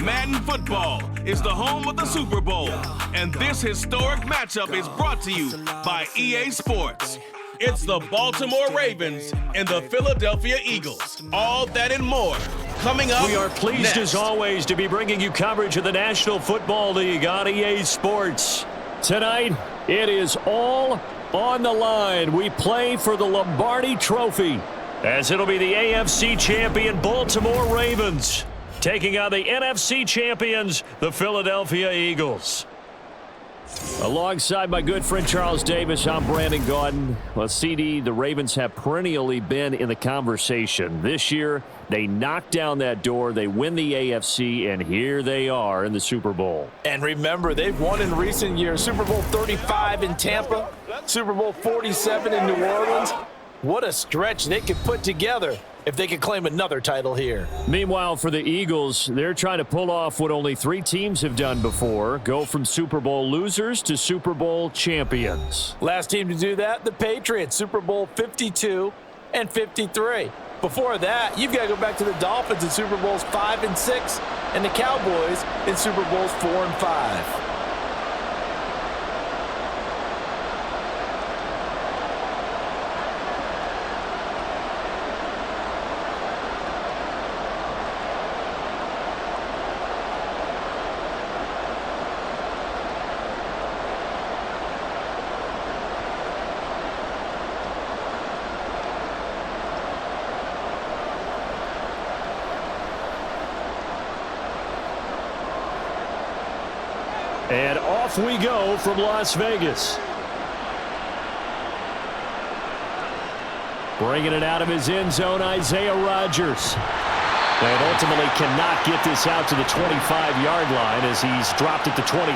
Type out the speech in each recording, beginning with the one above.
Madden Football is the home of the Super Bowl, and this historic matchup is brought to you by EA Sports. It's the Baltimore Ravens and the Philadelphia Eagles. All that and more coming up. We are pleased next. as always to be bringing you coverage of the National Football League on EA Sports. Tonight, it is all on the line. We play for the Lombardi Trophy, as it'll be the AFC champion Baltimore Ravens taking on the NFC champions, the Philadelphia Eagles. Alongside my good friend Charles Davis, I'm Brandon Gaudin. Well, CD, the Ravens have perennially been in the conversation. This year, they knock down that door, they win the AFC, and here they are in the Super Bowl. And remember, they've won in recent years. Super Bowl 35 in Tampa, Super Bowl 47 in New Orleans. What a stretch they could put together if they could claim another title here. Meanwhile, for the Eagles, they're trying to pull off what only 3 teams have done before, go from Super Bowl losers to Super Bowl champions. Last team to do that, the Patriots, Super Bowl 52 and 53. Before that, you've got to go back to the Dolphins in Super Bowls 5 and 6, and the Cowboys in Super Bowls 4 and 5. And off we go from Las Vegas. Bringing it out of his end zone, Isaiah Rodgers. And ultimately cannot get this out to the 25-yard line as he's dropped it to 23.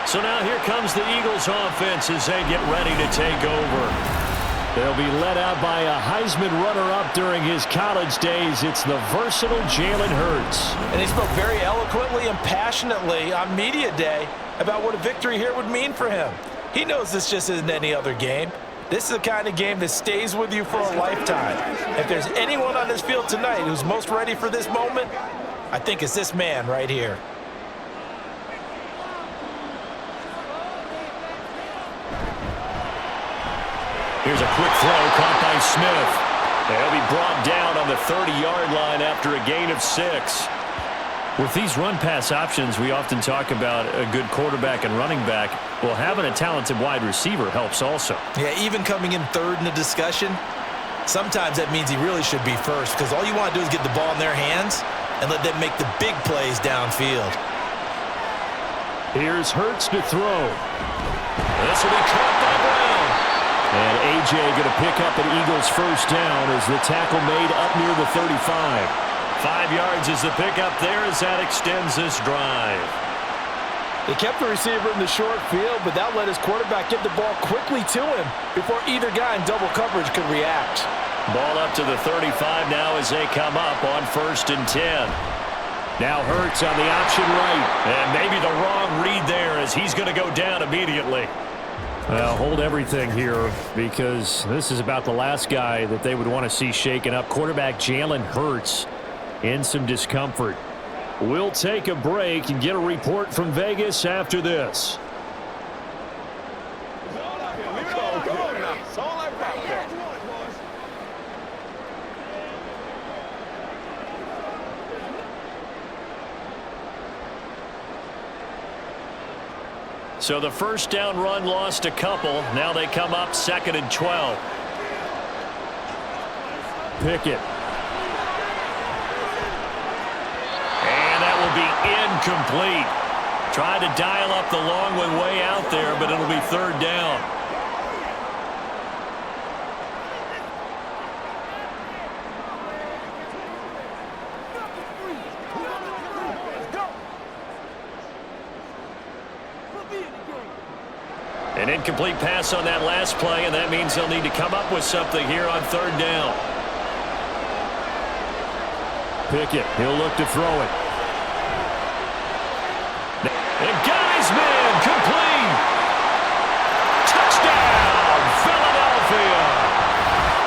So now here comes the Eagles offense as they get ready to take over. They'll be led out by a Heisman runner-up during his college days. It's the versatile Jalen Hurts. And he spoke very eloquently and passionately on media day about what a victory here would mean for him. He knows this just isn't any other game. This is the kind of game that stays with you for a lifetime. If there's anyone on this field tonight who's most ready for this moment, I think it's this man right here. Here's a quick throw caught by Smith. They'll be brought down on the 30-yard line after a gain of 6. With these run-pass options, we often talk about a good quarterback and running back. Well, having a talented wide receiver helps also. Yeah, even coming in third in the discussion, sometimes that means he really should be first, because all you want to do is get the ball in their hands and let them make the big plays downfield. Here's Hurts to throw. This will be caught by Brown. And A.J. going to pick up an Eagles first down as the tackle made up near the 35. 5 yards is the pickup there as that extends this drive. They kept the receiver in the short field, but that let his quarterback get the ball quickly to him before either guy in double coverage could react. Ball up to the 35 now as they come up on 1st and 10. Now Hurts on the option right. And maybe the wrong read there as he's going to go down immediately. Well, hold everything here because this is about the last guy that they would want to see shaken up. Quarterback Jalen Hurts in some discomfort. We'll take a break and get a report from Vegas after this. So the first down run lost a couple. Now they come up 2nd and 12. Pickett. And that will be incomplete. Tried to dial up the long one way out there, but it'll be 3rd down. An incomplete pass on that last play, and that means they'll need to come up with something here on 3rd down. Pickett, he'll look to throw it. And guy's man, complete. Touchdown, Philadelphia.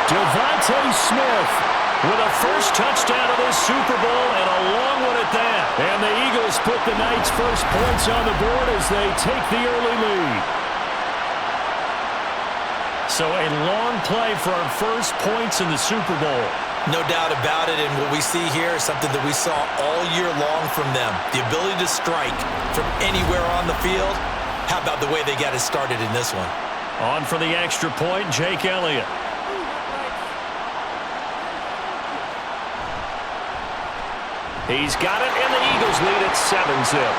Devontae Smith with a first touchdown of this Super Bowl, and a long one at that. And the Eagles put the Knights' first points on the board as they take the early lead. So a long play for our first points in the Super Bowl. No doubt about it, and what we see here is something that we saw all year long from them. The ability to strike from anywhere on the field. How about the way they got it started in this one? On for the extra point, Jake Elliott. He's got it, and the Eagles lead at 7-zip.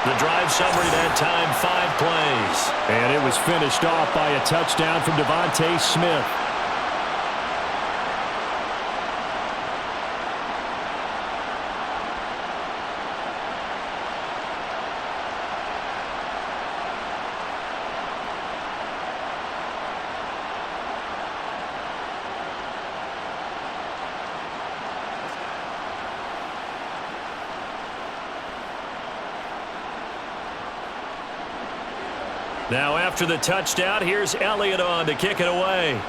The drive summary that time, 5 plays. And it was finished off by a touchdown from Devontae Smith. Now after the touchdown, here's Elliott on to kick it away.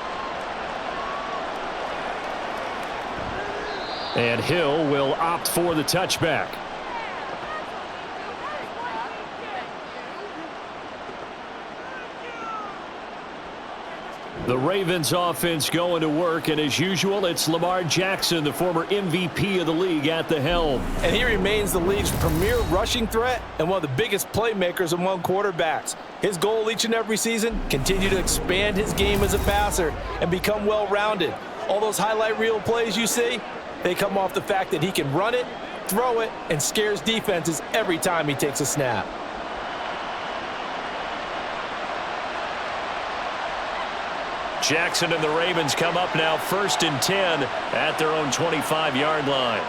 And Hill will opt for the touchback. The Ravens offense going to work, and as usual, it's Lamar Jackson, the former MVP of the league, at the helm. And he remains the league's premier rushing threat and one of the biggest playmakers among quarterbacks. His goal each and every season, continue to expand his game as a passer and become well-rounded. All those highlight reel plays you see, they come off the fact that he can run it, throw it, and scares defenses every time he takes a snap. Jackson and the Ravens come up now 1st and 10 at their own 25-yard line.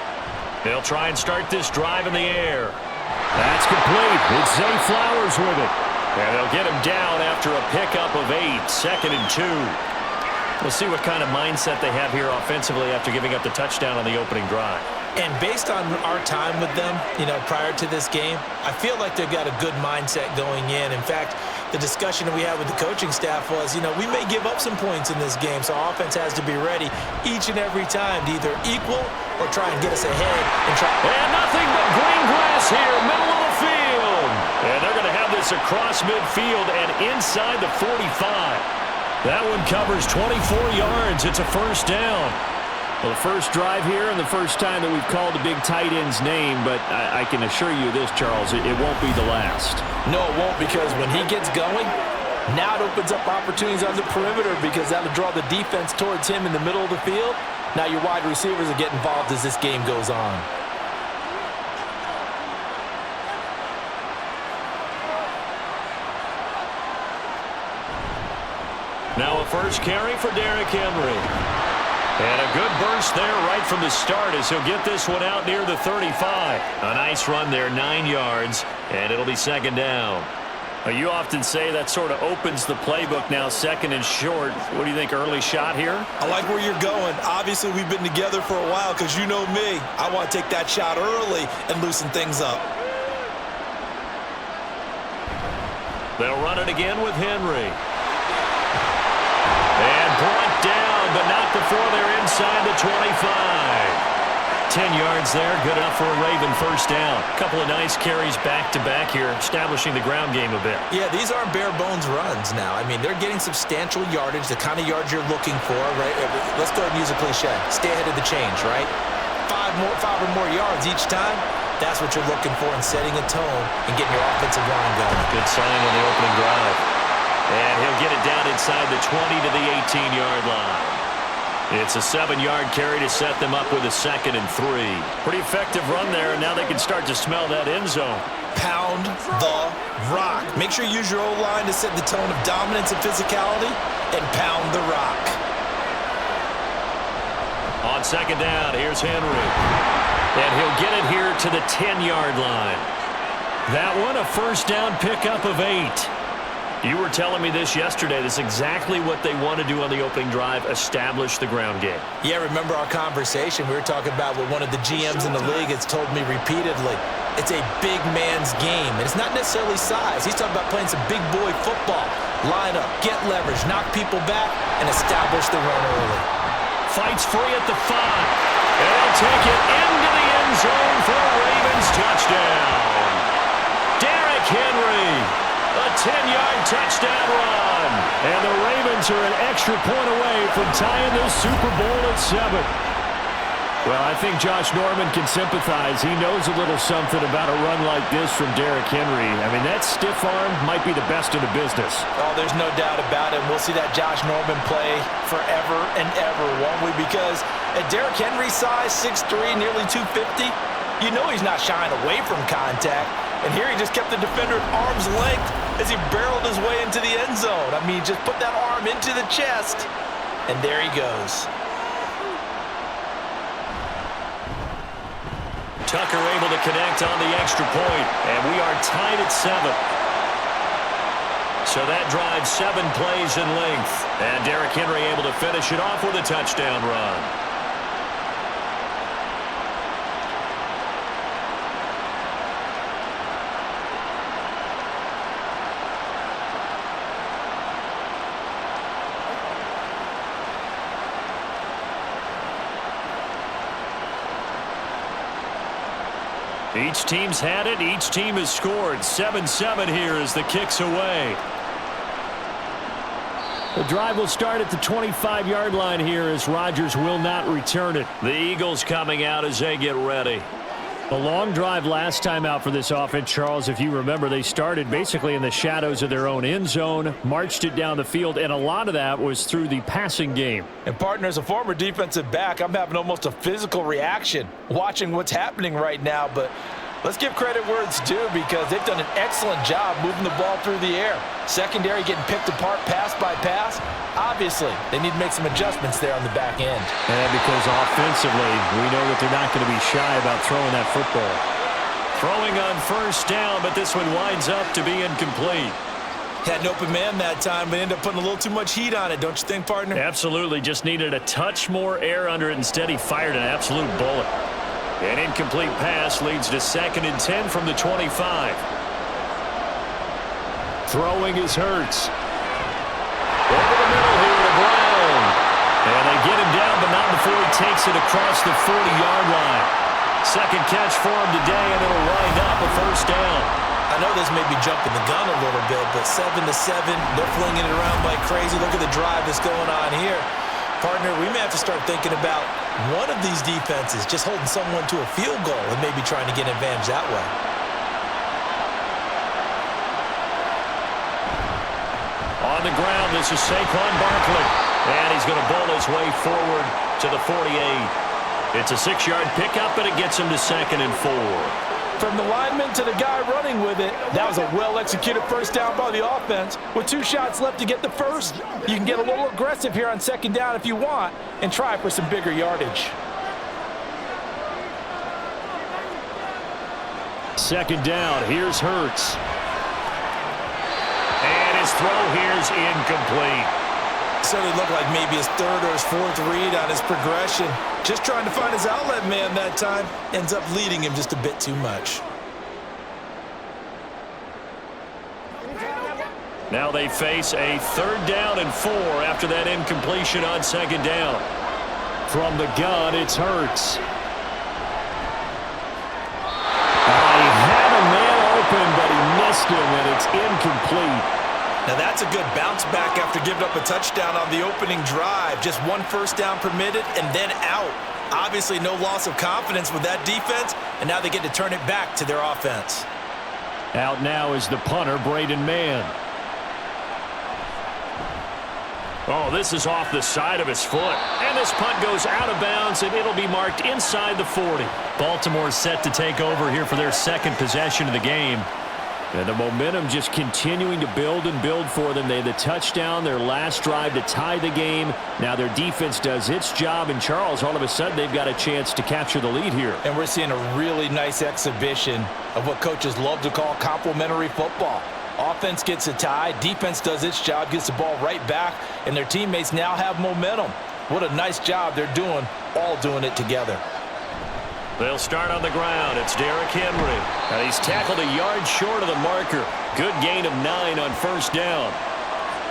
They'll try and start this drive in the air. That's complete. It's Zay Flowers with it. And they'll get him down after a pickup of 8, 2nd and 2. We'll see what kind of mindset they have here offensively after giving up the touchdown on the opening drive. And based on our time with them, prior to this game, I feel like they've got a good mindset going in. In fact, the discussion that we had with the coaching staff was, we may give up some points in this game, so our offense has to be ready each and every time to either equal or try and get us ahead. And nothing but green grass here, middle of the field. And they're going to have this across midfield and inside the 45. That one covers 24 yards. It's a first down. Well, the first drive here and the first time that we've called a big tight end's name, but I can assure you this, Charles, it won't be the last. No, it won't, because when he gets going, now it opens up opportunities on the perimeter because that'll draw the defense towards him in the middle of the field. Now your wide receivers will get involved as this game goes on. Now a first carry for Derrick Henry. And a good burst there right from the start as he'll get this one out near the 35. A nice run there, 9 yards, and it'll be 2nd down. You often say that sort of opens the playbook now, 2nd and short. What do you think, early shot here? I like where you're going. Obviously, we've been together for a while because you know me. I want to take that shot early and loosen things up. They'll run it again with Henry. And brought down, but not before they're inside the 25. 10 yards there, good enough for a Raven first down. A couple of nice carries back-to-back here, establishing the ground game a bit. Yeah, these aren't bare-bones runs now. I mean, they're getting substantial yardage, the kind of yards you're looking for, right? Let's go ahead and use a cliche. Stay ahead of the change, right? 5 or more yards each time. That's what you're looking for in setting a tone and getting your offensive line going. Good sign on the opening drive. And he'll get it down inside the 20 to the 18-yard line. It's a 7-yard carry to set them up with a 2nd and 3. Pretty effective run there, and now they can start to smell that end zone. Pound the rock. Make sure you use your O-line to set the tone of dominance and physicality, and pound the rock. On 2nd down, here's Henry. And he'll get it here to the 10-yard line. That one, a first down pickup of 8. You were telling me this yesterday. This is exactly what they want to do on the opening drive, establish the ground game. Yeah, remember our conversation. We were talking about what one of the GMs in the league has told me repeatedly. it's a big man's game. And it's not necessarily size. He's talking about playing some big boy football. Line up, get leverage, knock people back, and establish the run early. Fights free at the 5. And they'll take it into the end zone for a Ravens touchdown. Derrick Henry, a 10-yard touchdown run. And the Ravens are an extra point away from tying the Super Bowl at 7. Well, I think Josh Norman can sympathize. He knows a little something about a run like this from Derrick Henry. I mean, that stiff arm might be the best in the business. Oh, there's no doubt about it. We'll see that Josh Norman play forever and ever, won't we? Because at Derrick Henry's size, 6'3", nearly 250, you know he's not shying away from contact. And here he just kept the defender at arm's length as he barreled his way into the end zone. I mean, just put that arm into the chest, and there he goes. Tucker able to connect on the extra point, and we are tied at 7. So that drives 7 plays in length, and Derrick Henry able to finish it off with a touchdown run. Each team's had it. Each team has scored. 7-7 here as the kick's away. The drive will start at the 25-yard line here as Rodgers will not return it. The Eagles coming out as they get ready. A long drive last time out for this offense, Charles. If you remember, they started basically in the shadows of their own end zone, marched it down the field, and a lot of that was through the passing game. And, partner, as a former defensive back, I'm having almost a physical reaction watching what's happening right now. But let's give credit where it's due because they've done an excellent job moving the ball through the air. Secondary getting picked apart pass by pass. Obviously, they need to make some adjustments there on the back end. And because offensively, we know that they're not going to be shy about throwing that football. Throwing on first down, but this one winds up to be incomplete. Had an open man that time, but ended up putting a little too much heat on it, don't you think, partner? Absolutely. Just needed a touch more air under it. Instead, he fired an absolute bullet. An incomplete pass leads to 2nd and 10 from the 25. Throwing is Hurts. Over the middle here to Brown. And they get him down, but not before he takes it across the 40-yard line. Second catch for him today, and it'll wind up a first down. I know this may be jumping the gun a little bit, but 7-7, they're flinging it around like crazy. Look at the drive that's going on here. Partner, we may have to start thinking about one of these defenses just holding someone to a field goal and maybe trying to get an advantage that way. On the ground, this is Saquon Barkley. And he's going to bowl his way forward to the 48. It's a 6-yard pickup, and it gets him to 2nd and 4. From the lineman to the guy running with it, that was a well-executed first down by the offense. With 2 shots left to get the first, you can get a little aggressive here on 2nd down if you want and try for some bigger yardage. 2nd down, here's Hurts. And his throw here's incomplete. So it looked like maybe his 3rd or his 4th read on his progression. Just trying to find his outlet man that time. Ends up leading him just a bit too much. Now they face a 3rd down and 4 after that incompletion on 2nd down. From the gun, it's Hurts. He had a man open, but he missed him, and it's incomplete. Now that's a good bounce back after giving up a touchdown on the opening drive. Just 1 first down permitted and then out. Obviously no loss of confidence with that defense, and now they get to turn it back to their offense. Out now is the punter, Braden Mann. Oh, this is off the side of his foot. And this punt goes out of bounds, and it'll be marked inside the 40. Baltimore set to take over here for their 2nd possession of the game. And the momentum just continuing to build and build for them. They had the touchdown, their last drive to tie the game. Now their defense does its job. And, Charles, all of a sudden they've got a chance to capture the lead here. And we're seeing a really nice exhibition of what coaches love to call complementary football. Offense gets a tie, defense does its job, gets the ball right back, and their teammates now have momentum. What a nice job they're doing, all doing it together. They'll start on the ground. It's Derrick Henry. And he's tackled a yard short of the marker. Good gain of 9 on first down.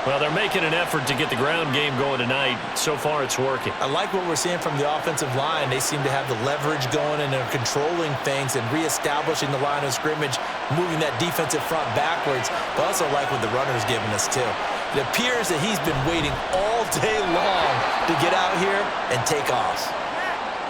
Well, they're making an effort to get the ground game going tonight. So far, it's working. I like what we're seeing from the offensive line. They seem to have the leverage going, and they're controlling things and reestablishing the line of scrimmage, moving that defensive front backwards. But I also like what the runner's giving us, too. It appears that he's been waiting all day long to get out here and take off.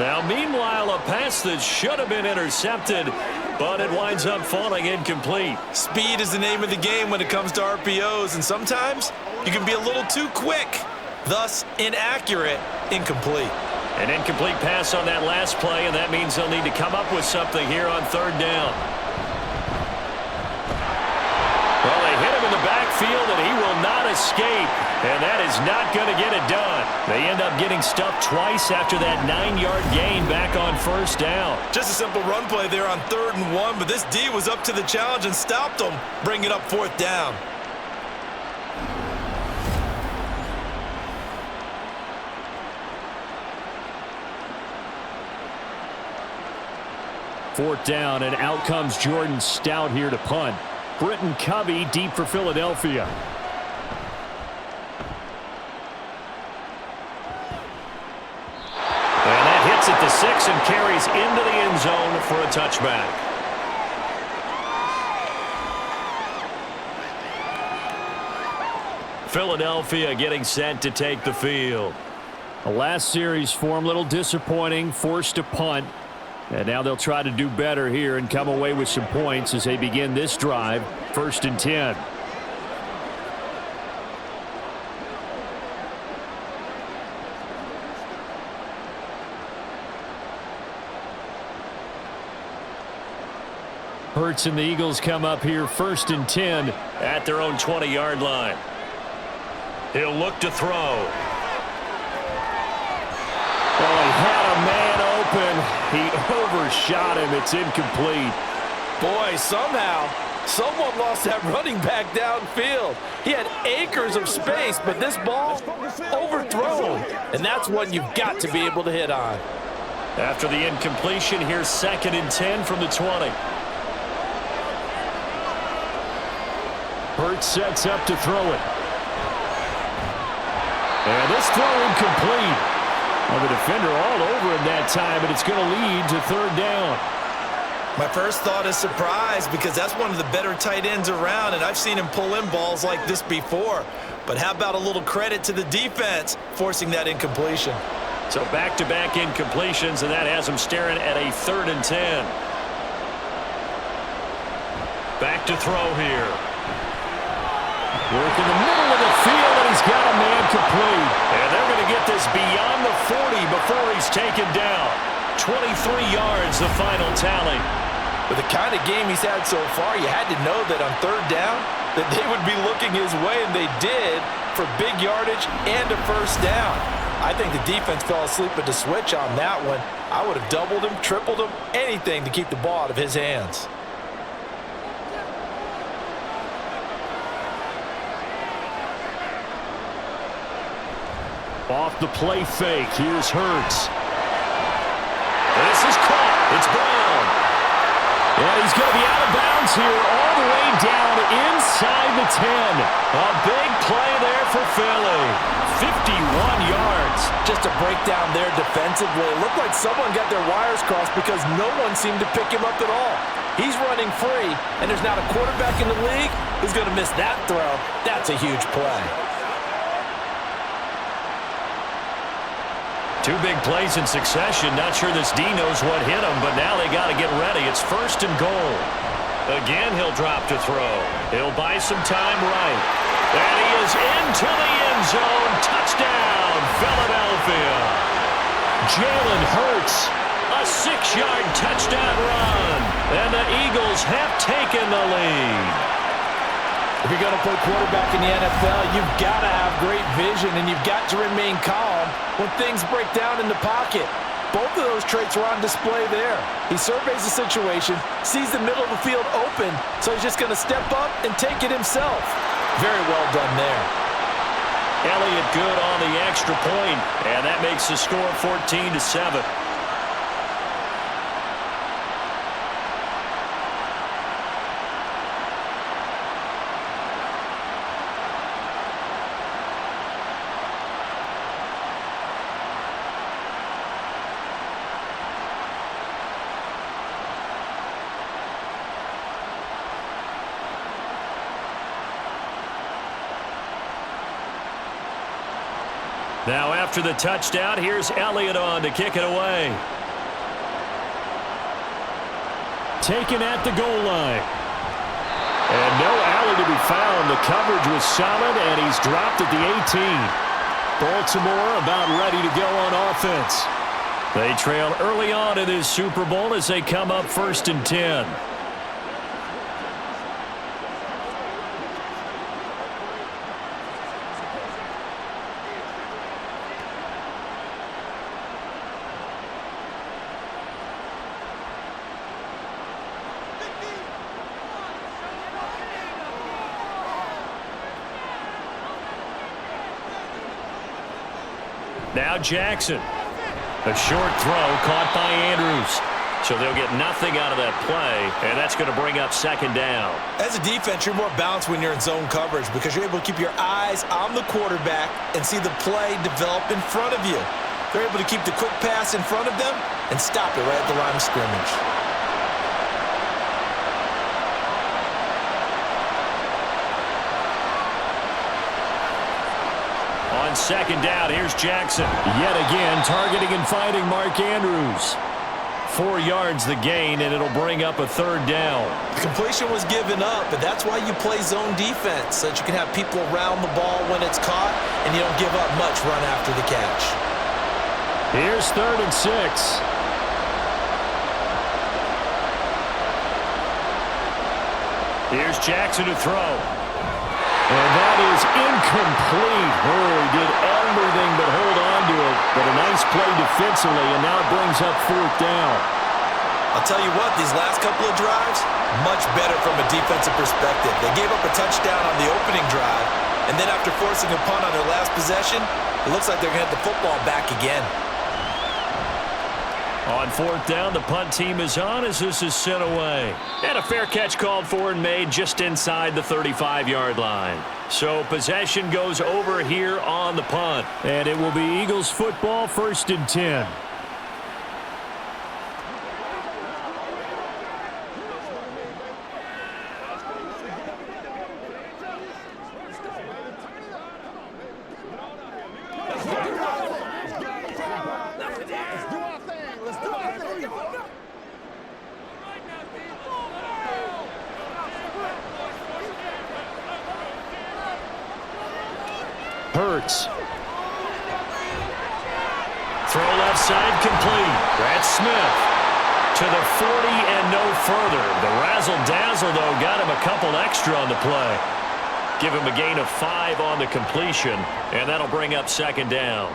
Now, meanwhile, a pass that should have been intercepted, but it winds up falling incomplete. Speed is the name of the game when it comes to RPOs, and sometimes you can be a little too quick, thus inaccurate, incomplete. An incomplete pass on that last play, and that means they'll need to come up with something here on third down. Well, they hit him in the backfield, and he will not escape, and that is not going to get it done. They end up getting stuffed twice after that 9-yard gain back on first down. Just a simple run play there on 3rd and 1, but this D was up to the challenge and stopped them, bringing up 4th down. Fourth down, and out comes Jordan Stout here to punt. Britton Covey deep for Philadelphia. And that hits at the 6 and carries into the end zone for a touchback. Philadelphia getting set to take the field. The last series for him, a little disappointing, forced to punt. And now they'll try to do better here and come away with some points as they begin this drive, 1st and 10. Hurts and the Eagles come up here 1st and 10 at their own 20-yard line. He'll look to throw. Well, he had a man open. He overshot him. It's incomplete. Boy, somehow, someone lost that running back downfield. He had acres of space, but this ball overthrown. And that's one you've got to be able to hit on. After the incompletion, here's 2nd and 10 from the 20. Hurts sets up to throw it. And this throw incomplete. Well, the defender all over him that time, and it's going to lead to 3rd down. My first thought is surprise, because that's one of the better tight ends around, and I've seen him pull in balls like this before. But how about a little credit to the defense forcing that incompletion? So back-to-back incompletions, and that has him staring at a 3rd and 10. Back to throw here. Work in the middle of the field, and he's got a man complete. And they're going to get this beyond the 40 before he's taken down. 23 yards, the final tally. With the kind of game he's had so far, you had to know that on 3rd down, that they would be looking his way, and they did, for big yardage and a 1st down. I think the defense fell asleep at the switch on that one. I would have doubled him, tripled him, anything to keep the ball out of his hands. Off the play fake, here's Hurts. This is caught. It's Brown. And he's going to be out of bounds here all the way down inside the 10. A big play there for Philly. 51 yards. Just a breakdown there defensively. It looked like someone got their wires crossed because no one seemed to pick him up at all. He's running free, and there's not a quarterback in the league who's going to miss that throw. That's a huge play. 2 big plays in succession. Not sure this D knows what hit him, but now they got to get ready. It's 1st and goal. Again, he'll drop to throw. He'll buy some time right. And he is into the end zone. Touchdown, Philadelphia. Jalen Hurts, a 6-yard touchdown run. And the Eagles have taken the lead. If you're going to play quarterback in the NFL, you've got to have great vision, and you've got to remain calm when things break down in the pocket. Both of those traits are on display there. He surveys the situation, sees the middle of the field open, so he's just going to step up and take it himself. Very well done there. Elliott good on the extra point, and that makes the score 14-7. Now after the touchdown, here's Elliott on to kick it away. Taken at the goal line. And no alley to be found. The coverage was solid, and he's dropped at the 18. Baltimore about ready to go on offense. They trail early on in this Super Bowl as they come up 1st and 10. Now Jackson. A short throw caught by Andrews. So they'll get nothing out of that play, and that's going to bring up 2nd down. As a defense, you're more balanced when you're in zone coverage because you're able to keep your eyes on the quarterback and see the play develop in front of you. They're able to keep the quick pass in front of them and stop it right at the line of scrimmage. On 2nd down, here's Jackson. Yet again, targeting and finding Mark Andrews. 4 yards the gain, and it'll bring up a 3rd down. The completion was given up, but that's why you play zone defense, so that you can have people around the ball when it's caught, and you don't give up much run after the catch. Here's 3rd and 6. Here's Jackson to throw. And that is incomplete. Oh, he did everything but hold on to it. But a nice play defensively, and now it brings up 4th down. I'll tell you what, these last couple of drives, much better from a defensive perspective. They gave up a touchdown on the opening drive, and then after forcing a punt on their last possession, it looks like they're going to have the football back again. On 4th down, the punt team is on as this is sent away. And a fair catch called for and made just inside the 35-yard line. So possession goes over here on the punt. And it will be Eagles football, 1st and 10. Hurts. Throw left side complete. That's Smith to the 40 and no further. The razzle-dazzle, though, got him a couple extra on the play. Give him a gain of 5 on the completion, and that'll bring up 2nd down.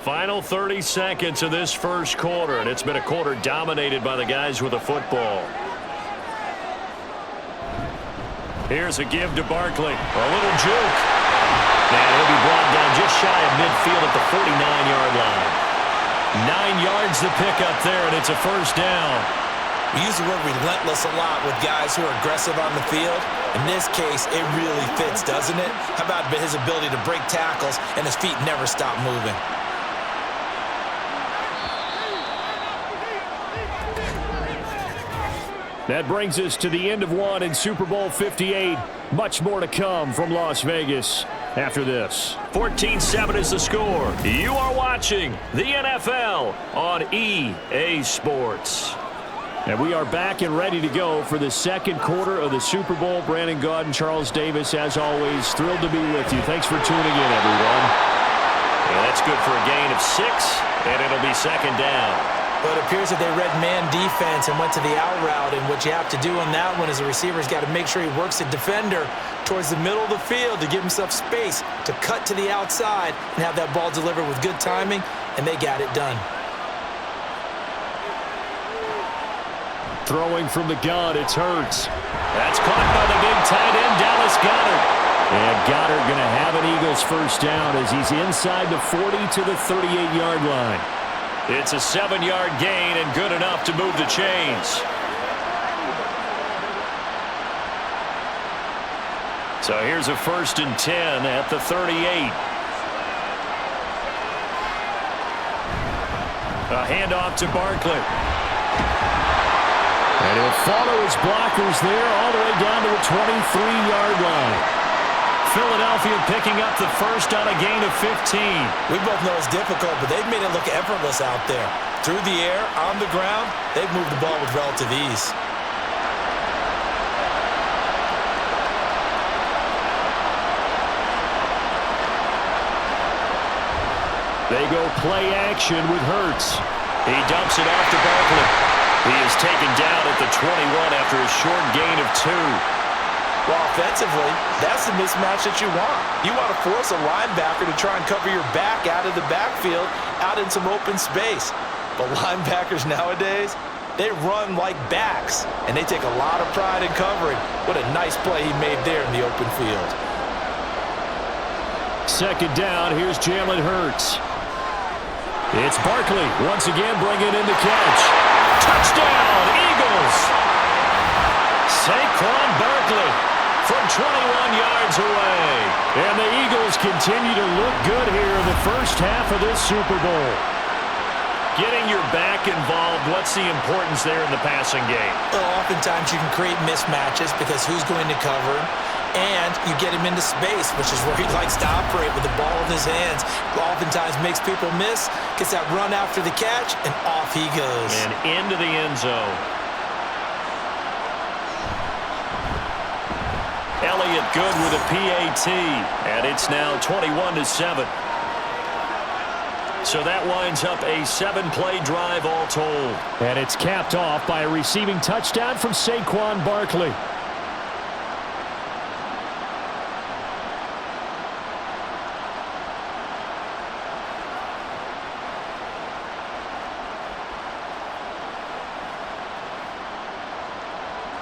Final 30 seconds of this first quarter, and it's been a quarter dominated by the guys with the football. Here's a give to Barkley. A little juke. And he'll be brought down just shy of midfield at the 49-yard line. 9 yards to pick up there, and it's a 1st down. We use the word relentless a lot with guys who are aggressive on the field. In this case, it really fits, doesn't it? How about his ability to break tackles and his feet never stop moving? That brings us to the end of one in Super Bowl 58. Much more to come from Las Vegas after this. 14-7 is the score. You are watching the NFL on EA Sports. And we are back and ready to go for the second quarter of the Super Bowl. Brandon Gaud and Charles Davis, as always, thrilled to be with you. Thanks for tuning in, everyone. And that's good for a gain of 6, and it'll be 2nd down. Well, it appears that they read man defense and went to the out route, and what you have to do on that one is the receiver's got to make sure he works the defender towards the middle of the field to give himself space to cut to the outside and have that ball delivered with good timing, and they got it done. Throwing from the gun, it's Hurts. That's caught by the big tight end, Dallas Goedert. And Goedert going to have an Eagles 1st down as he's inside the 40 to the 38-yard line. It's a 7-yard gain and good enough to move the chains. So here's a 1st and 10 at the 38. A handoff to Barkley. And he'll follow his blockers there all the way down to the 23-yard line. Philadelphia picking up the first on a gain of 15. We both know it's difficult, but they've made it look effortless out there. Through the air, on the ground, they've moved the ball with relative ease. They go play action with Hurts. He dumps it off to Barkley. He is taken down at the 21 after a short gain of 2. Well, offensively, that's the mismatch that you want. You want to force a linebacker to try and cover your back out of the backfield, out in some open space. But linebackers nowadays, they run like backs, and they take a lot of pride in covering. What a nice play he made there in the open field. Second down, here's Jalen Hurts. It's Barkley once again bringing in the catch. Touchdown, Eagles! Saquon Barkley from 21 yards away. And the Eagles continue to look good here in the first half of this Super Bowl. Getting your back involved, what's the importance there in the passing game? Well, oftentimes you can create mismatches because who's going to cover him? And you get him into space, which is where he likes to operate with the ball in his hands. Oftentimes makes people miss, gets that run after the catch, and off he goes. And into the end zone. Elliott good with a PAT, and it's now 21-7. So that winds up a 7-play drive all told. And it's capped off by a receiving touchdown from Saquon Barkley.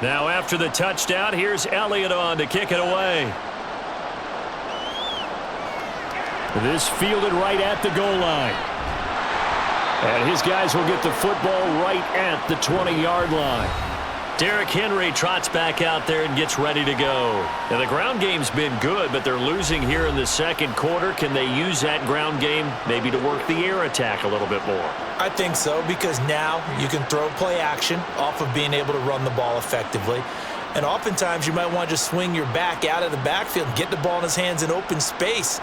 Now after the touchdown, here's Elliott on to kick it away. This fielded right at the goal line. And his guys will get the football right at the 20-yard line. Derrick Henry trots back out there and gets ready to go. Now, the ground game's been good, but they're losing here in the second quarter. Can they use that ground game maybe to work the air attack a little bit more? I think so, because now you can throw play action off of being able to run the ball effectively. And oftentimes you might want to just swing your back out of the backfield, get the ball in his hands in open space,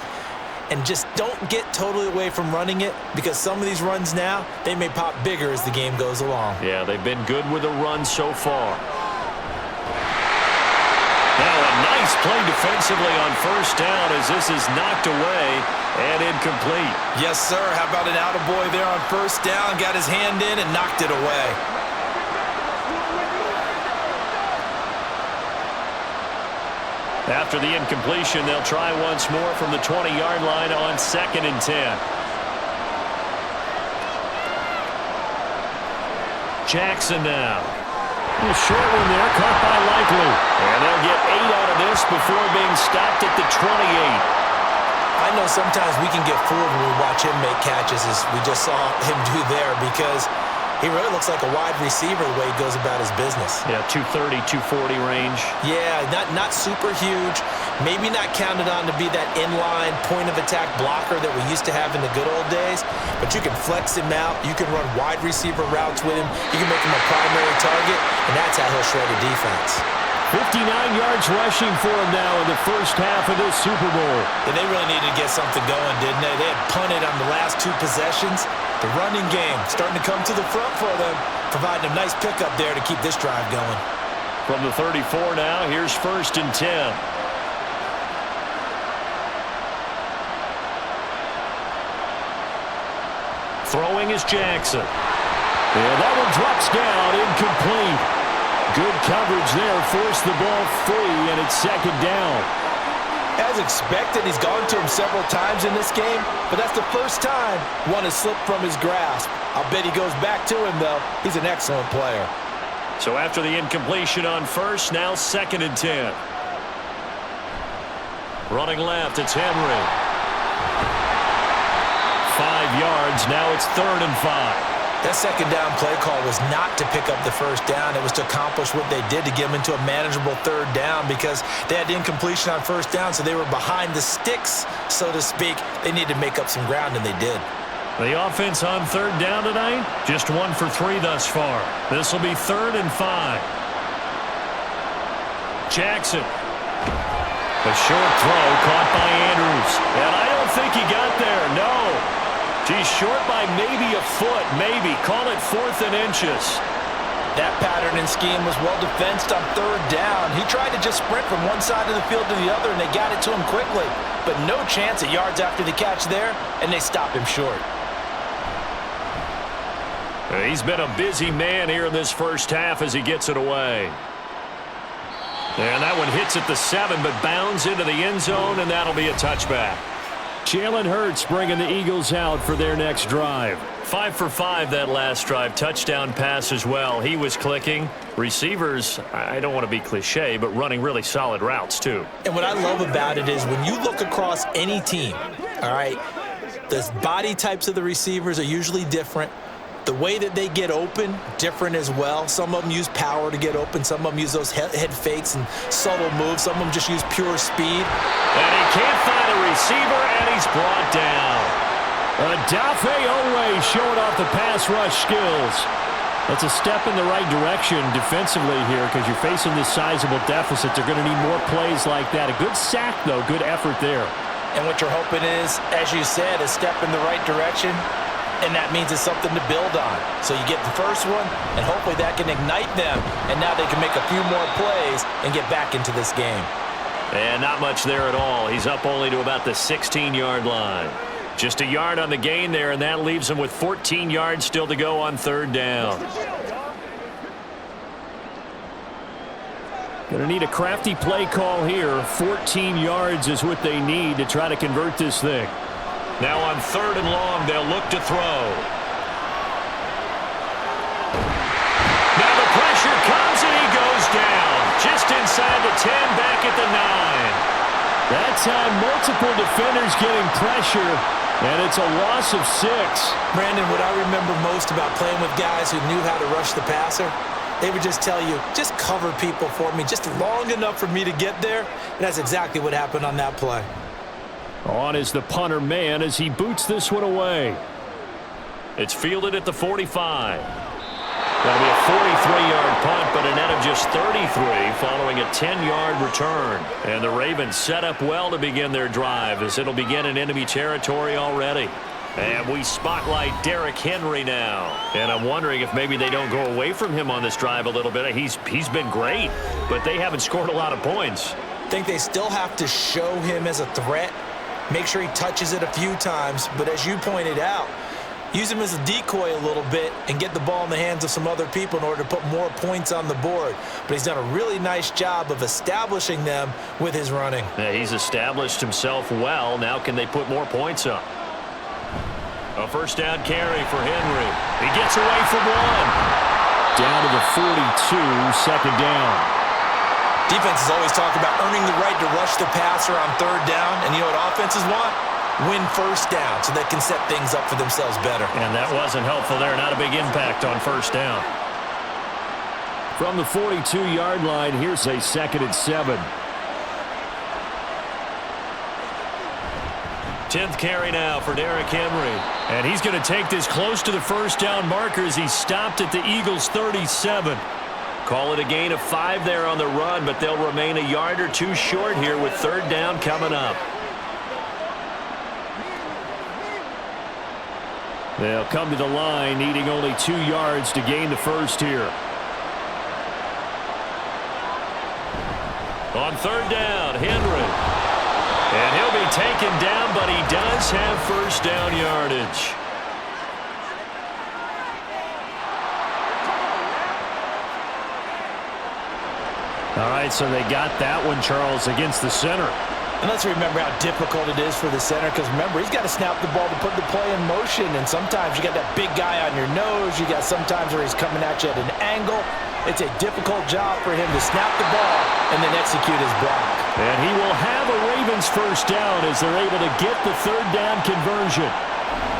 and just don't get totally away from running it, because some of these runs now, they may pop bigger as the game goes along. Yeah, they've been good with the run so far. Now a nice play defensively on first down as this is knocked away and incomplete. Yes, sir. How about an attaboy there on first down? Got his hand in and knocked it away. After the incompletion, they'll try once more from the 20-yard line on 2nd and 10. Jackson now. A short one there, caught by Likely. And they'll get 8 out of this before being stopped at the 28. I know sometimes we can get fooled when we watch him make catches, as we just saw him do there, because he really looks like a wide receiver the way he goes about his business. Yeah, 230, 240 range. Yeah, not super huge. Maybe not counted on to be that inline point-of-attack blocker that we used to have in the good old days, but you can flex him out. You can run wide receiver routes with him. You can make him a primary target, and that's how he'll shred a defense. 59 yards rushing for him now in the first half of this Super Bowl. And they really needed to get something going, didn't they? They had punted on the last 2 possessions. The running game starting to come to the front for them, providing a nice pickup there to keep this drive going. From the 34 now, here's 1st and 10. Throwing is Jackson. And that one drops down, incomplete. Good coverage there, forced the ball free, and it's 2nd down. As expected, he's gone to him several times in this game, but that's the first time one has slipped from his grasp. I'll bet he goes back to him, though. He's an excellent player. So after the incompletion on first, now 2nd and 10. Running left, it's Henry. 5 yards, now it's 3rd and 5. That 2nd down play call was not to pick up the first down. It was to accomplish what they did, to get them into a manageable 3rd down, because they had incompletion on first down, so they were behind the sticks, so to speak. They needed to make up some ground, and they did. The offense on 3rd down tonight, just 1 for 3 thus far. This will be 3rd and 5. Jackson. A short throw caught by Andrews. And I don't think he got there, no. He's short by maybe a foot, maybe. Call it 4th and inches. That pattern and scheme was well defensed on 3rd down. He tried to just sprint from one side of the field to the other, and they got it to him quickly. But no chance at yards after the catch there, and they stop him short. He's been a busy man here in this first half as he gets it away. And that one hits at the 7, but bounds into the end zone, and that'll be a touchback. Jalen Hurts bringing the Eagles out for their next drive. 5 for 5 that last drive. Touchdown pass as well. He was clicking. Receivers, I don't want to be cliche, but running really solid routes too. And what I love about it is when you look across any team, all right, the body types of the receivers are usually different. The way that they get open, different as well. Some of them use power to get open. Some of them use those head fakes and subtle moves. Some of them just use pure speed. And he can't find a receiver, and he's brought down. Adafe Owe showing off the pass rush skills. That's a step in the right direction defensively here because you're facing this sizable deficit. They're going to need more plays like that. A good sack, though. Good effort there. And what you're hoping is, as you said, a step in the right direction. And that means it's something to build on. So you get the first one, and hopefully that can ignite them. And now they can make a few more plays and get back into this game. And not much there at all. He's up only to about the 16-yard line. Just a yard on the gain there, and that leaves him with 14 yards still to go on 3rd down. Going to need a crafty play call here. 14 yards is what they need to try to convert this thing. Now on 3rd and long, they'll look to throw. Now the pressure comes, and he goes down. Just inside the 10, back at the 9. That time, multiple defenders getting pressure, and it's a loss of 6. Brandon, what I remember most about playing with guys who knew how to rush the passer, they would just tell you, just cover people for me, just long enough for me to get there. And that's exactly what happened on that play. On is the punter man as he boots this one away. It's fielded at the 45. That'll be a 43-yard punt, but a net of just 33 following a 10-yard return. And the Ravens set up well to begin their drive as it'll begin in enemy territory already. And we spotlight Derrick Henry now. And I'm wondering if maybe they don't go away from him on this drive a little bit. He's been great, but they haven't scored a lot of points. I think they still have to show him as a threat. Make sure he touches it a few times. But as you pointed out, use him as a decoy a little bit and get the ball in the hands of some other people in order to put more points on the board. But he's done a really nice job of establishing them with his running. Yeah, he's established himself well. Now can they put more points up? A 1st down carry for Henry. He gets away from 1. Down to the 42, 2nd down. Defenses always talk about earning the right to rush the passer on 3rd down. And you know what offenses want? Win 1st down so they can set things up for themselves better. And that wasn't helpful there. Not a big impact on 1st down. From the 42-yard line, here's a 2nd and 7. 10th carry now for Derrick Henry. And he's going to take this close to the 1st down marker as he stopped at the Eagles' 37. Call it a gain of 5 there on the run, but they'll remain a yard or 2 short here with 3rd down coming up. They'll come to the line needing only 2 yards to gain the 1st here. On 3rd down, Henry. And he'll be taken down, but he does have 1st down yardage. All right, so they got that one, Charles, against the center. And let's remember how difficult it is for the center because, remember, he's got to snap the ball to put the play in motion. And sometimes you got that big guy on your nose. You got sometimes where he's coming at you at an angle. It's a difficult job for him to snap the ball and then execute his block. And he will have a Ravens 1st down as they're able to get the 3rd down conversion.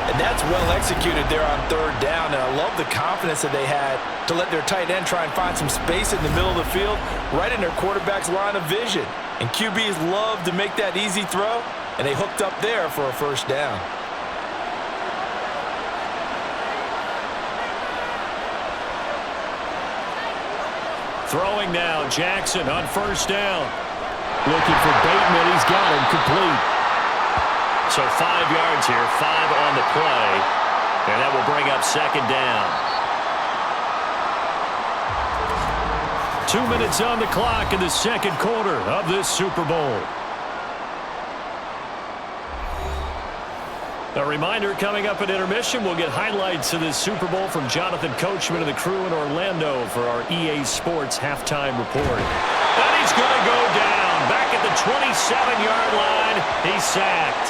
And that's well executed there on 3rd down. And I love the confidence that they had to let their tight end try and find some space in the middle of the field, right in their quarterback's line of vision. And QBs love to make that easy throw, and they hooked up there for a 1st down. Throwing now, Jackson on 1st down. Looking for Bateman. He's got him complete. So 5 yards here, 5 on the play. And that will bring up second down. 2 minutes on the clock in the second quarter of this Super Bowl. A reminder, coming up at intermission, we'll get highlights of this Super Bowl from Jonathan Coachman and the crew in Orlando for our EA Sports halftime report. And he's going to go down. Back at the 27-yard line, he's sacked.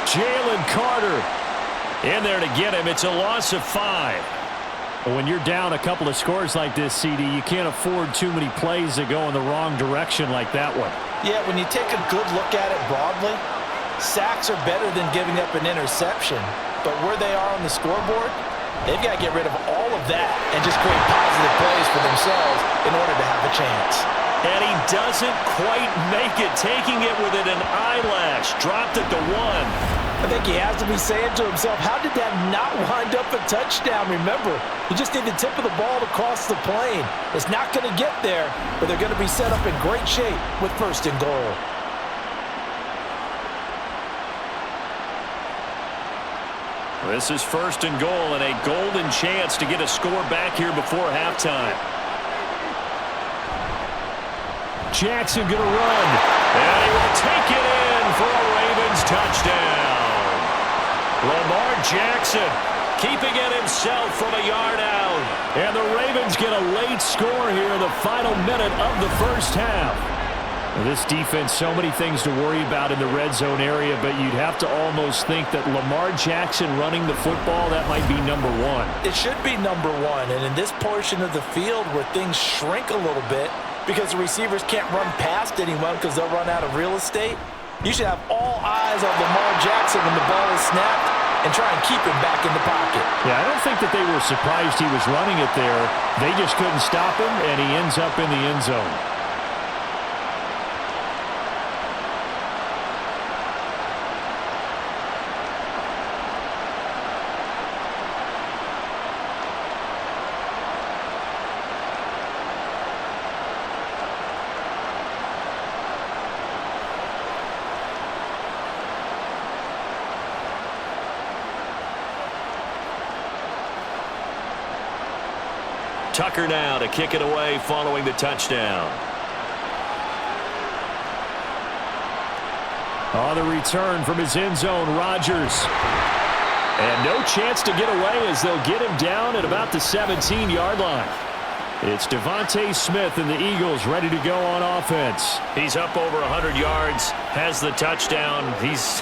Jalen Carter in there to get him. It's a loss of 5. When you're down a couple of scores like this, CD, you can't afford too many plays that go in the wrong direction like that one. Yeah, when you take a good look at it broadly, sacks are better than giving up an interception. But where they are on the scoreboard, they've got to get rid of all of that and just create positive plays for themselves in order to have a chance. And he doesn't quite make it, taking it within an eyelash. Dropped at the 1. I think he has to be saying to himself, how did that not wind up a touchdown? Remember, you just need the tip of the ball to cross the plane. It's not going to get there, but they're going to be set up in great shape with first and goal. This is first and goal and a golden chance to get a score back here before halftime. Jackson going to run, and he will take it in for a Ravens touchdown. Lamar Jackson keeping it himself from a yard out. And the Ravens get a late score here in the final minute of the first half. This defense, so many things to worry about in the red zone area, but you'd have to almost think that Lamar Jackson running the football, that might be number 1. It should be number 1, and in this portion of the field where things shrink a little bit because the receivers can't run past anyone because they'll run out of real estate, you should have all eyes on Lamar Jackson when the ball is snapped and try and keep him back in the pocket. Yeah, I don't think that they were surprised he was running it there. They just couldn't stop him, and he ends up in the end zone. Tucker now to kick it away following the touchdown. On the return from his end zone, Rodgers. And no chance to get away as they'll get him down at about the 17-yard line. It's Devontae Smith and the Eagles ready to go on offense. He's up over 100 yards, has the touchdown. He's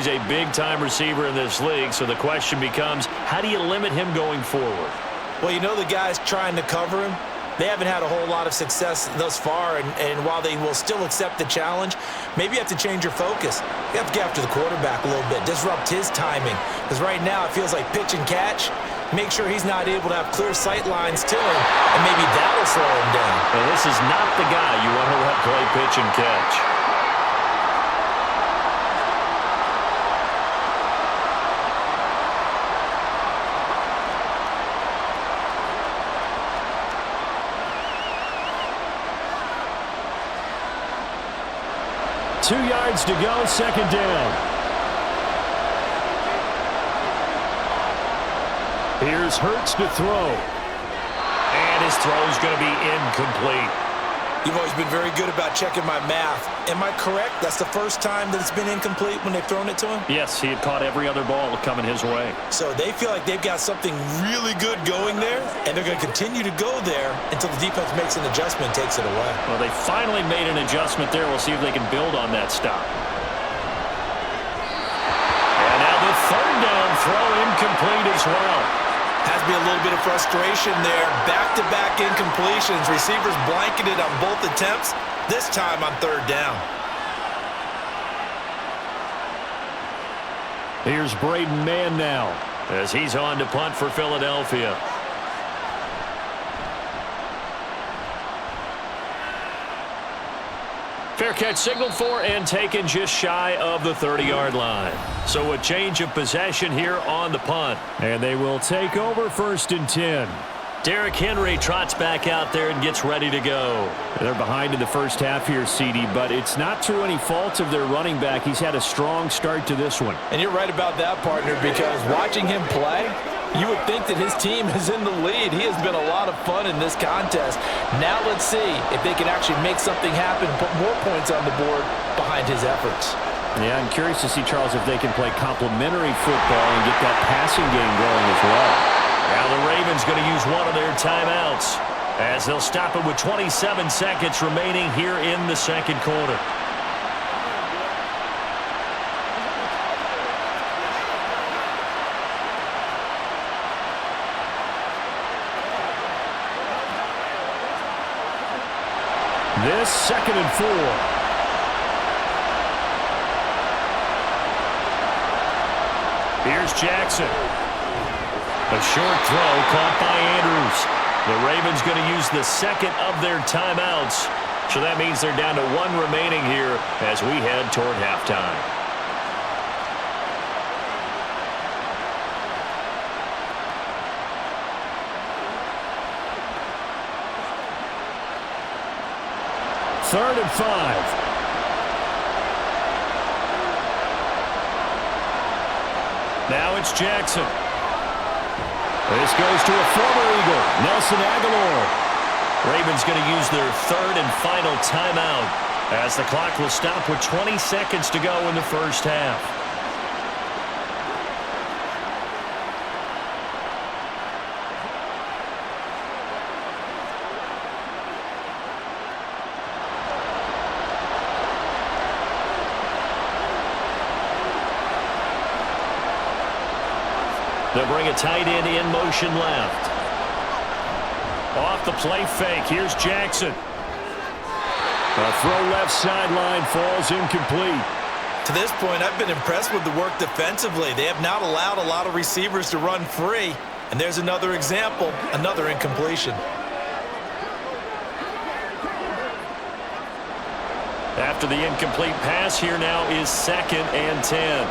a big-time receiver in this league, so the question becomes, how do you limit him going forward? Well, you know the guys trying to cover him, they haven't had a whole lot of success thus far, and while they will still accept the challenge, maybe you have to change your focus. You have to get after the quarterback a little bit, disrupt his timing, because right now it feels like pitch and catch. Make sure he's not able to have clear sight lines to him, and maybe that'll slow him down. Well, this is not the guy you want to let play pitch and catch. Two yards to go, second down. Here's Hurts to throw. And his throw's going to be incomplete. You've always been very good about checking my math. Am I correct? That's the first time that it's been incomplete when they've thrown it to him? Yes, he had caught every other ball coming his way. So they feel like they've got something really good going there, and they're going to continue to go there until the defense makes an adjustment and takes it away. Well, they finally made an adjustment there. We'll see if they can build on that stop. And now the third down throw incomplete as well. Has to be a little bit of frustration there. Back-to-back incompletions. Receivers blanketed on both attempts, this time on third down. Here's Braden Mann now as he's on to punt for Philadelphia. Fair catch signaled for and taken just shy of the 30-yard line. So a change of possession here on the punt. And they will take over first and 10. Derrick Henry trots back out there and gets ready to go. They're behind in the first half here, CD, but it's not through any fault of their running back. He's had a strong start to this one. And you're right about that, partner, because watching him play, you would think that his team is in the lead. He has been a lot of fun in this contest. Now let's see if they can actually make something happen, put more points on the board behind his efforts. Yeah, I'm curious to see, Charles, if they can play complementary football and get that passing game going as well. Now the Ravens going to use one of their timeouts as they'll stop it with 27 seconds remaining here in the second quarter. This 2nd and 4. Here's Jackson. A short throw caught by Andrews. The Ravens going to use the second of their timeouts. So that means they're down to one remaining here as we head toward halftime. Third and 5. Now it's Jackson. This goes to a former Eagle, Nelson Aguilar. Ravens going to use their third and final timeout as the clock will stop with 20 seconds to go in the first half. They'll bring a tight end in motion left. Off the play fake, here's Jackson. A throw left sideline falls incomplete. To this point, I've been impressed with the work defensively. They have not allowed a lot of receivers to run free. And there's another example, another incompletion. After the incomplete pass, here now is 2nd and 10.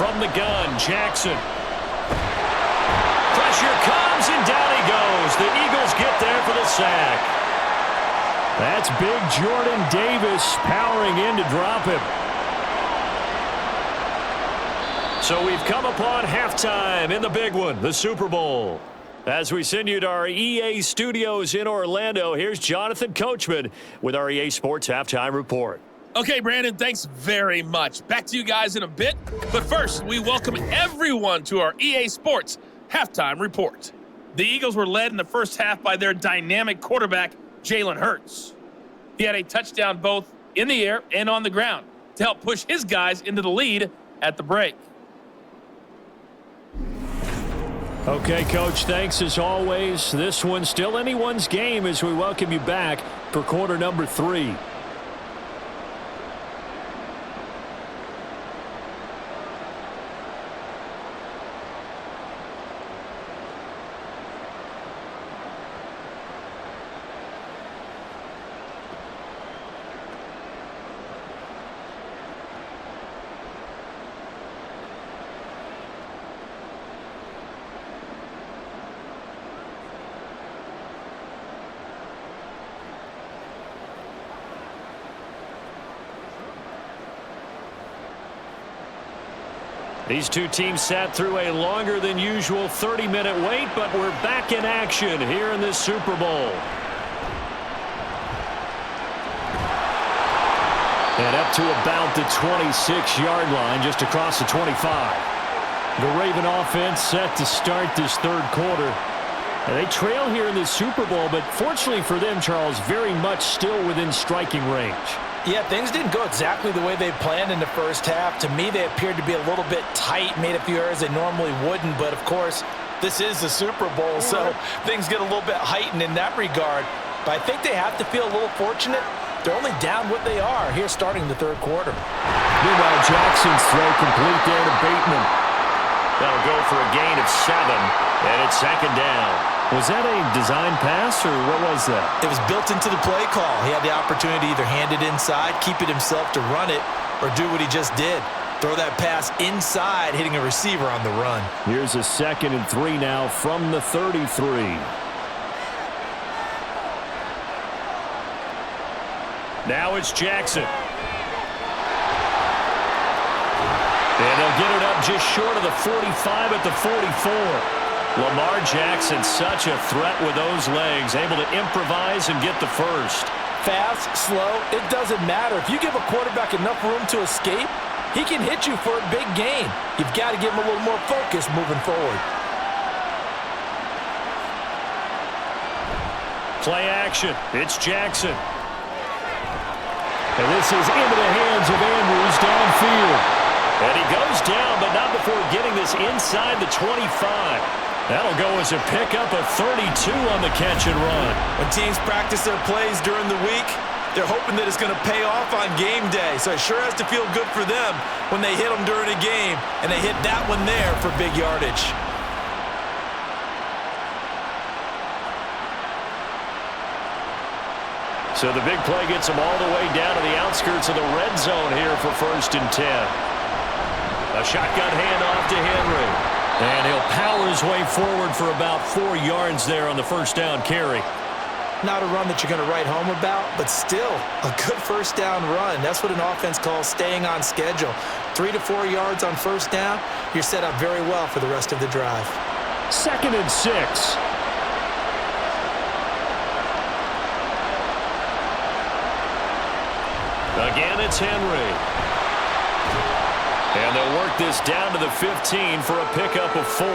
From the gun, Jackson. Pressure comes, and down he goes. The Eagles get there for the sack. That's big Jordan Davis powering in to drop him. So we've come upon halftime in the big one, the Super Bowl. As we send you to our EA studios in Orlando, here's Jonathan Coachman with our EA Sports Halftime Report. Okay, Brandon, thanks very much. Back to you guys in a bit. But first, we welcome everyone to our EA Sports Halftime Report. The Eagles were led in the first half by their dynamic quarterback, Jalen Hurts. He had a touchdown both in the air and on the ground to help push his guys into the lead at the break. Okay, Coach, thanks as always. This one's still anyone's game as we welcome you back for quarter number 3. These two teams sat through a longer than usual 30-minute wait, but we're back in action here in this Super Bowl. And up to about the 26-yard line, just across the 25. The Raven offense set to start this third quarter. And they trail here in this Super Bowl, but fortunately for them, Charles, very much still within striking range. Yeah, things didn't go exactly the way they planned in the first half. To me, they appeared to be a little bit tight, made a few errors they normally wouldn't. But, of course, this is the Super Bowl, so things get a little bit heightened in that regard. But I think they have to feel a little fortunate. They're only down what they are here starting the third quarter. Meanwhile, Jackson's throw complete there to Bateman. That'll go for a gain of 7, and it's second down. Was that a design pass, or what was that? It was built into the play call. He had the opportunity to either hand it inside, keep it himself to run it, or do what he just did. Throw that pass inside, hitting a receiver on the run. Here's a 2nd and 3 now from the 33. Now it's Jackson. And they'll get it up just short of the 45 at the 44. Lamar Jackson, such a threat with those legs, able to improvise and get the first. Fast, slow, it doesn't matter. If you give a quarterback enough room to escape, he can hit you for a big gain. You've got to give him a little more focus moving forward. Play action. It's Jackson. And this is into the hands of Andrews downfield. And he goes down, but not before getting this inside the 25. That'll go as a pickup of 32 on the catch and run. When teams practice their plays during the week, they're hoping that it's going to pay off on game day. So it sure has to feel good for them when they hit them during a game, and they hit that one there for big yardage. So the big play gets them all the way down to the outskirts of the red zone here for 1st and 10. A shotgun handoff to Henry. And he'll power his way forward for about 4 yards there on the 1st down carry. Not a run that you're going to write home about, but still a good 1st down run. That's what an offense calls staying on schedule. 3 to 4 yards on 1st down, you're set up very well for the rest of the drive. 2nd and 6. Again, it's Henry. And they'll work this down to the 15 for a pickup of 4.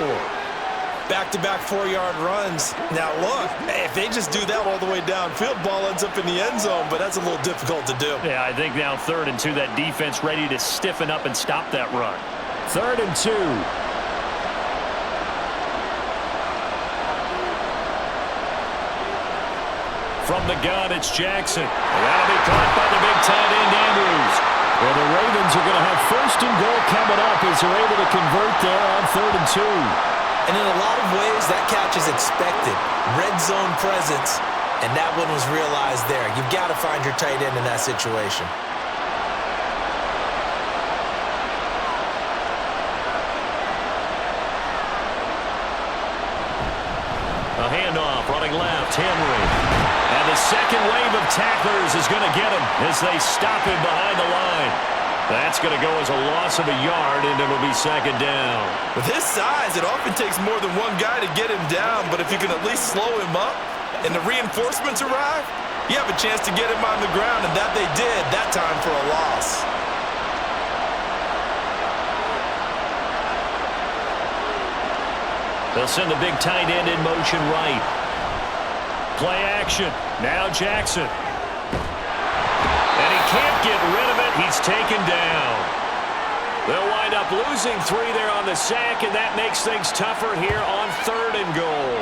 Back-to-back 4-yard runs. Now, look, if they just do that all the way downfield, ball ends up in the end zone, but that's a little difficult to do. Yeah, I think now 3rd and 2, that defense ready to stiffen up and stop that run. 3rd and 2. From the gun, it's Jackson. And that'll be caught by the big tight end, Andrews. And the Ravens are going to have 1st and goal coming up as they're able to convert there on 3rd and 2. And in a lot of ways, that catch is expected. Red zone presence, and that one was realized there. You've got to find your tight end in that situation. A handoff running left, Henry. And the second wave of tacklers is going to get him as they stop him behind the line. That's going to go as a loss of a yard, and it'll be 2nd down. With his size, it often takes more than one guy to get him down, but if you can at least slow him up and the reinforcements arrive, you have a chance to get him on the ground, and that they did that time for a loss. They'll send the big tight end in motion right. Play action. Now Jackson. And he can't get rid of it. He's taken down. They'll wind up losing 3 there on the sack, and that makes things tougher here on 3rd and goal.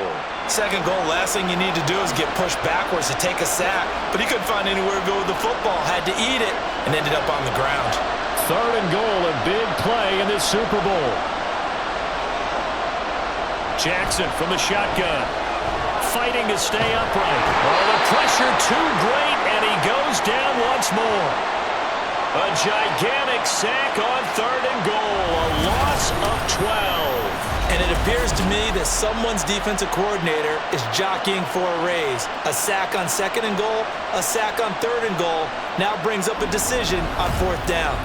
2nd goal, last thing you need to do is get pushed backwards to take a sack, but he couldn't find anywhere to go with the football, had to eat it, and ended up on the ground. 3rd and goal, a big play in this Super Bowl. Jackson from the shotgun, fighting to stay upright. Oh, the pressure too great, and he goes down once more. A gigantic sack on 3rd and goal, a loss of 12. And it appears to me that someone's defensive coordinator is jockeying for a raise. A sack on 2nd and goal, a sack on 3rd and goal, now brings up a decision on 4th down.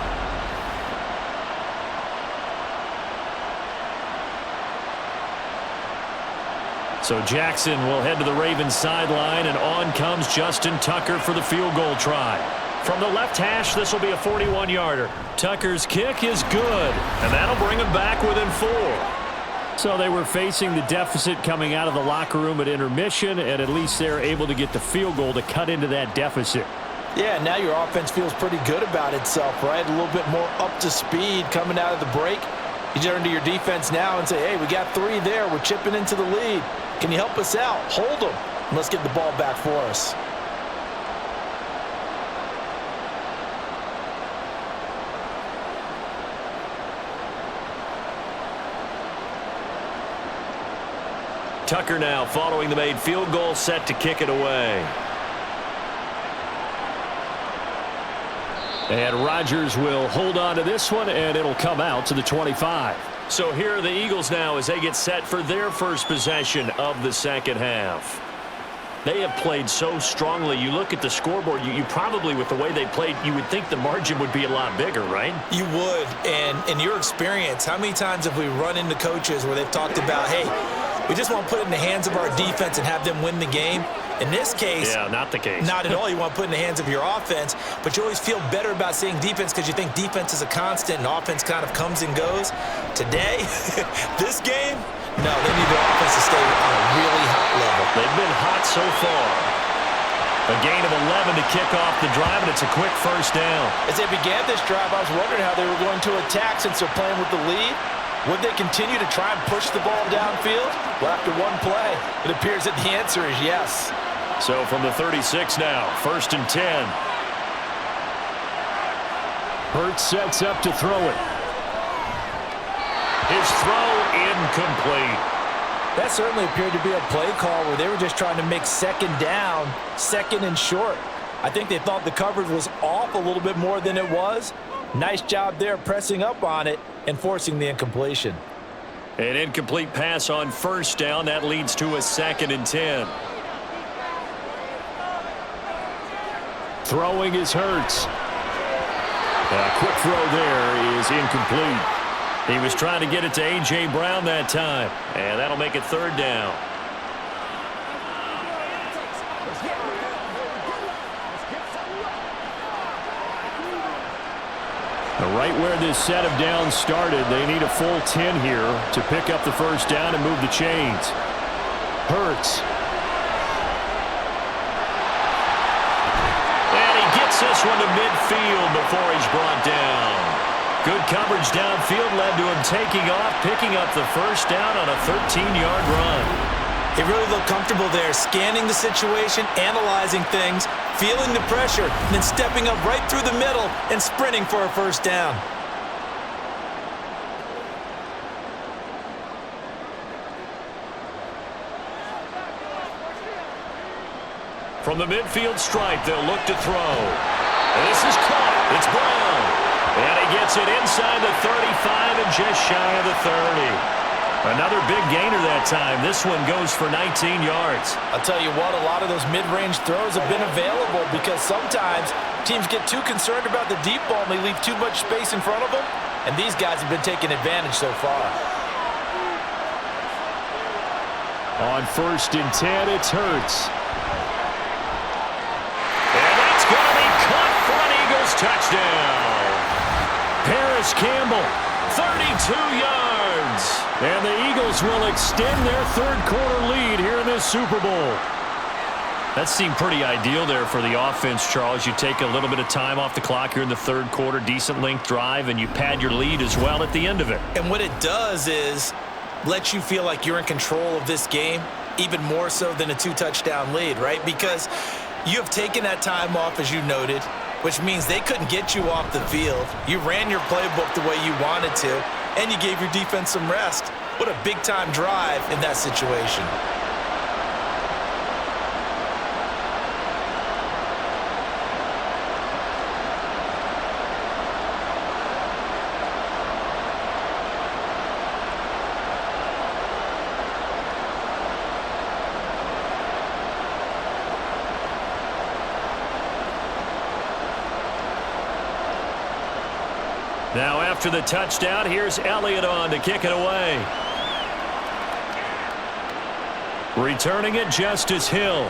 So Jackson will head to the Ravens sideline, and on comes Justin Tucker for the field goal try. From the left hash, this will be a 41-yarder. Tucker's kick is good, and that'll bring him back within 4. So they were facing the deficit coming out of the locker room at intermission, and at least they're able to get the field goal to cut into that deficit. Yeah, now your offense feels pretty good about itself, right? A little bit more up to speed coming out of the break. You turn to your defense now and say, hey, we got 3 there. We're chipping into the lead. Can you help us out? Hold them. And let's get the ball back for us. Tucker now following the made field goal, set to kick it away. And Rodgers will hold on to this one, and it'll come out to the 25. So here are the Eagles now as they get set for their first possession of the second half. They have played so strongly. You look at the scoreboard, you probably, with the way they played, you would think the margin would be a lot bigger, right? You would. And in your experience, how many times have we run into coaches where they've talked about, hey, we just want to put it in the hands of our defense and have them win the game? In this case, yeah, not the case. Not at all. You want to put it in the hands of your offense, but you always feel better about saying defense because you think defense is a constant and offense kind of comes and goes. Today, this game, no, they need their offense to stay on a really hot level. They've been hot so far. A gain of 11 to kick off the drive, and it's a quick first down. As they began this drive, I was wondering how they were going to attack since they're playing with the lead. Would they continue to try and push the ball downfield? Well, after one play, it appears that the answer is yes. So from the 36 now, 1st and 10. Hurts sets up to throw it. His throw incomplete. That certainly appeared to be a play call where they were just trying to make second down, second and short. I think they thought the coverage was off a little bit more than it was. Nice job there pressing up on it and forcing the incompletion. An incomplete pass on 1st down. That leads to a 2nd and 10. Throwing is Hurts. A quick throw there is incomplete. He was trying to get it to A.J. Brown that time, and that'll make it 3rd down. Right where this set of downs started, they need a full 10 here to pick up the 1st down and move the chains. Hurts. And he gets this one to midfield before he's brought down. Good coverage downfield led to him taking off, picking up the 1st down on a 13-yard run. He really looked comfortable there, scanning the situation, analyzing things, feeling the pressure, and then stepping up right through the middle and sprinting for a 1st down. From the midfield stripe, they'll look to throw. This is caught. It's Brown. And he gets it inside the 35 and just shy of the 30. Another big gainer that time. This one goes for 19 yards. I'll tell you what, a lot of those mid-range throws have been available because sometimes teams get too concerned about the deep ball and they leave too much space in front of them, and these guys have been taking advantage so far. On 1st and 10, it's Hurts. And that's going to be caught for an Eagles touchdown. Paris Campbell, 32 yards. And the Eagles will extend their 3rd quarter lead here in this Super Bowl. That seemed pretty ideal there for the offense, Charles. You take a little bit of time off the clock here in the 3rd quarter, decent length drive, and you pad your lead as well at the end of it. And what it does is let you feel like you're in control of this game, even more so than a 2-touchdown lead, right? Because you have taken that time off, as you noted, which means they couldn't get you off the field. You ran your playbook the way you wanted to, and you gave your defense some rest. What a big-time drive in that situation. Now after the touchdown, here's Elliott on to kick it away. Returning it, Justice Hill.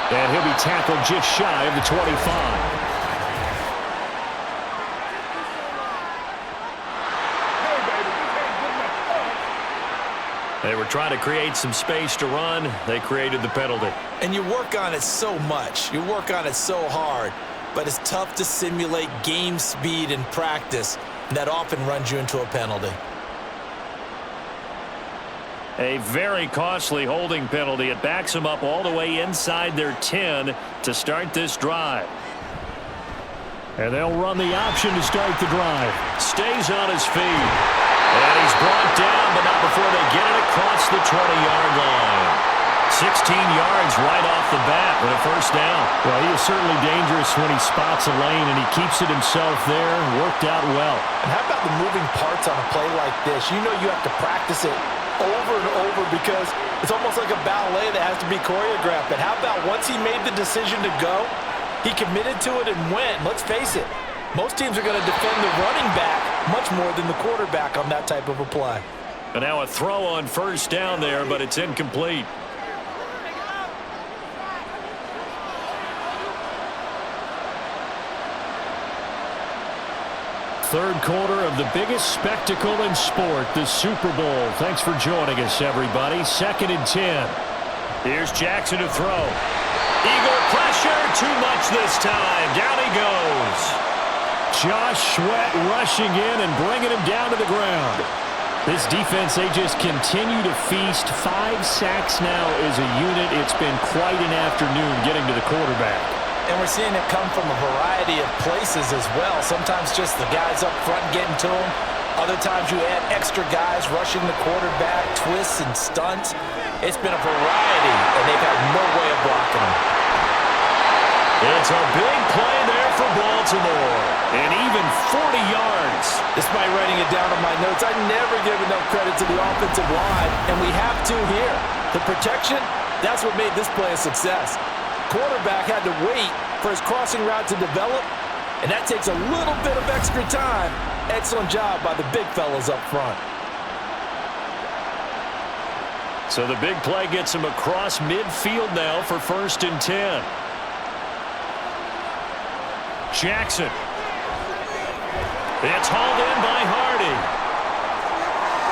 And he'll be tackled just shy of the 25. They were trying to create some space to run. They created the penalty. And you work on it so much. You work on it so hard. But it's tough to simulate game speed in practice. And that often runs you into a penalty. A very costly holding penalty. It backs them up all the way inside their 10 to start this drive. And they'll run the option to start the drive. Stays on his feet. And he's brought down, but not before they get it across the 20-yard line. 16 yards right off the bat with a first down. Well, he is certainly dangerous when he spots a lane, and he keeps it himself there. Worked out well. And how about the moving parts on a play like this? You know you have to practice it over and over because it's almost like a ballet that has to be choreographed. But how about once he made the decision to go, he committed to it and went. Let's face it, most teams are going to defend the running back much more than the quarterback on that type of a play. And now a throw on first down there, but it's incomplete. Third quarter of the biggest spectacle in sport, the Super Bowl. Thanks for joining us, everybody. 2nd and 10. Here's Jackson to throw. Eagle pressure, too much this time. Down he goes. Josh Sweat rushing in and bringing him down to the ground. This defense, they just continue to feast. 5 sacks now as a unit. It's been quite an afternoon getting to the quarterback. And we're seeing it come from a variety of places as well. Sometimes just the guys up front getting to him. Other times you add extra guys rushing the quarterback, twists and stunts. It's been a variety, and they've had no way of blocking him. It's a big play there for Baltimore. And even 40 yards. Despite writing it down on my notes, I never give enough credit to the offensive line, and we have to here. The protection, that's what made this play a success. Quarterback had to wait for his crossing route to develop, and that takes a little bit of extra time. Excellent job by the big fellas up front. So the big play gets him across midfield now for 1st and 10. Jackson. It's hauled in by Hardy.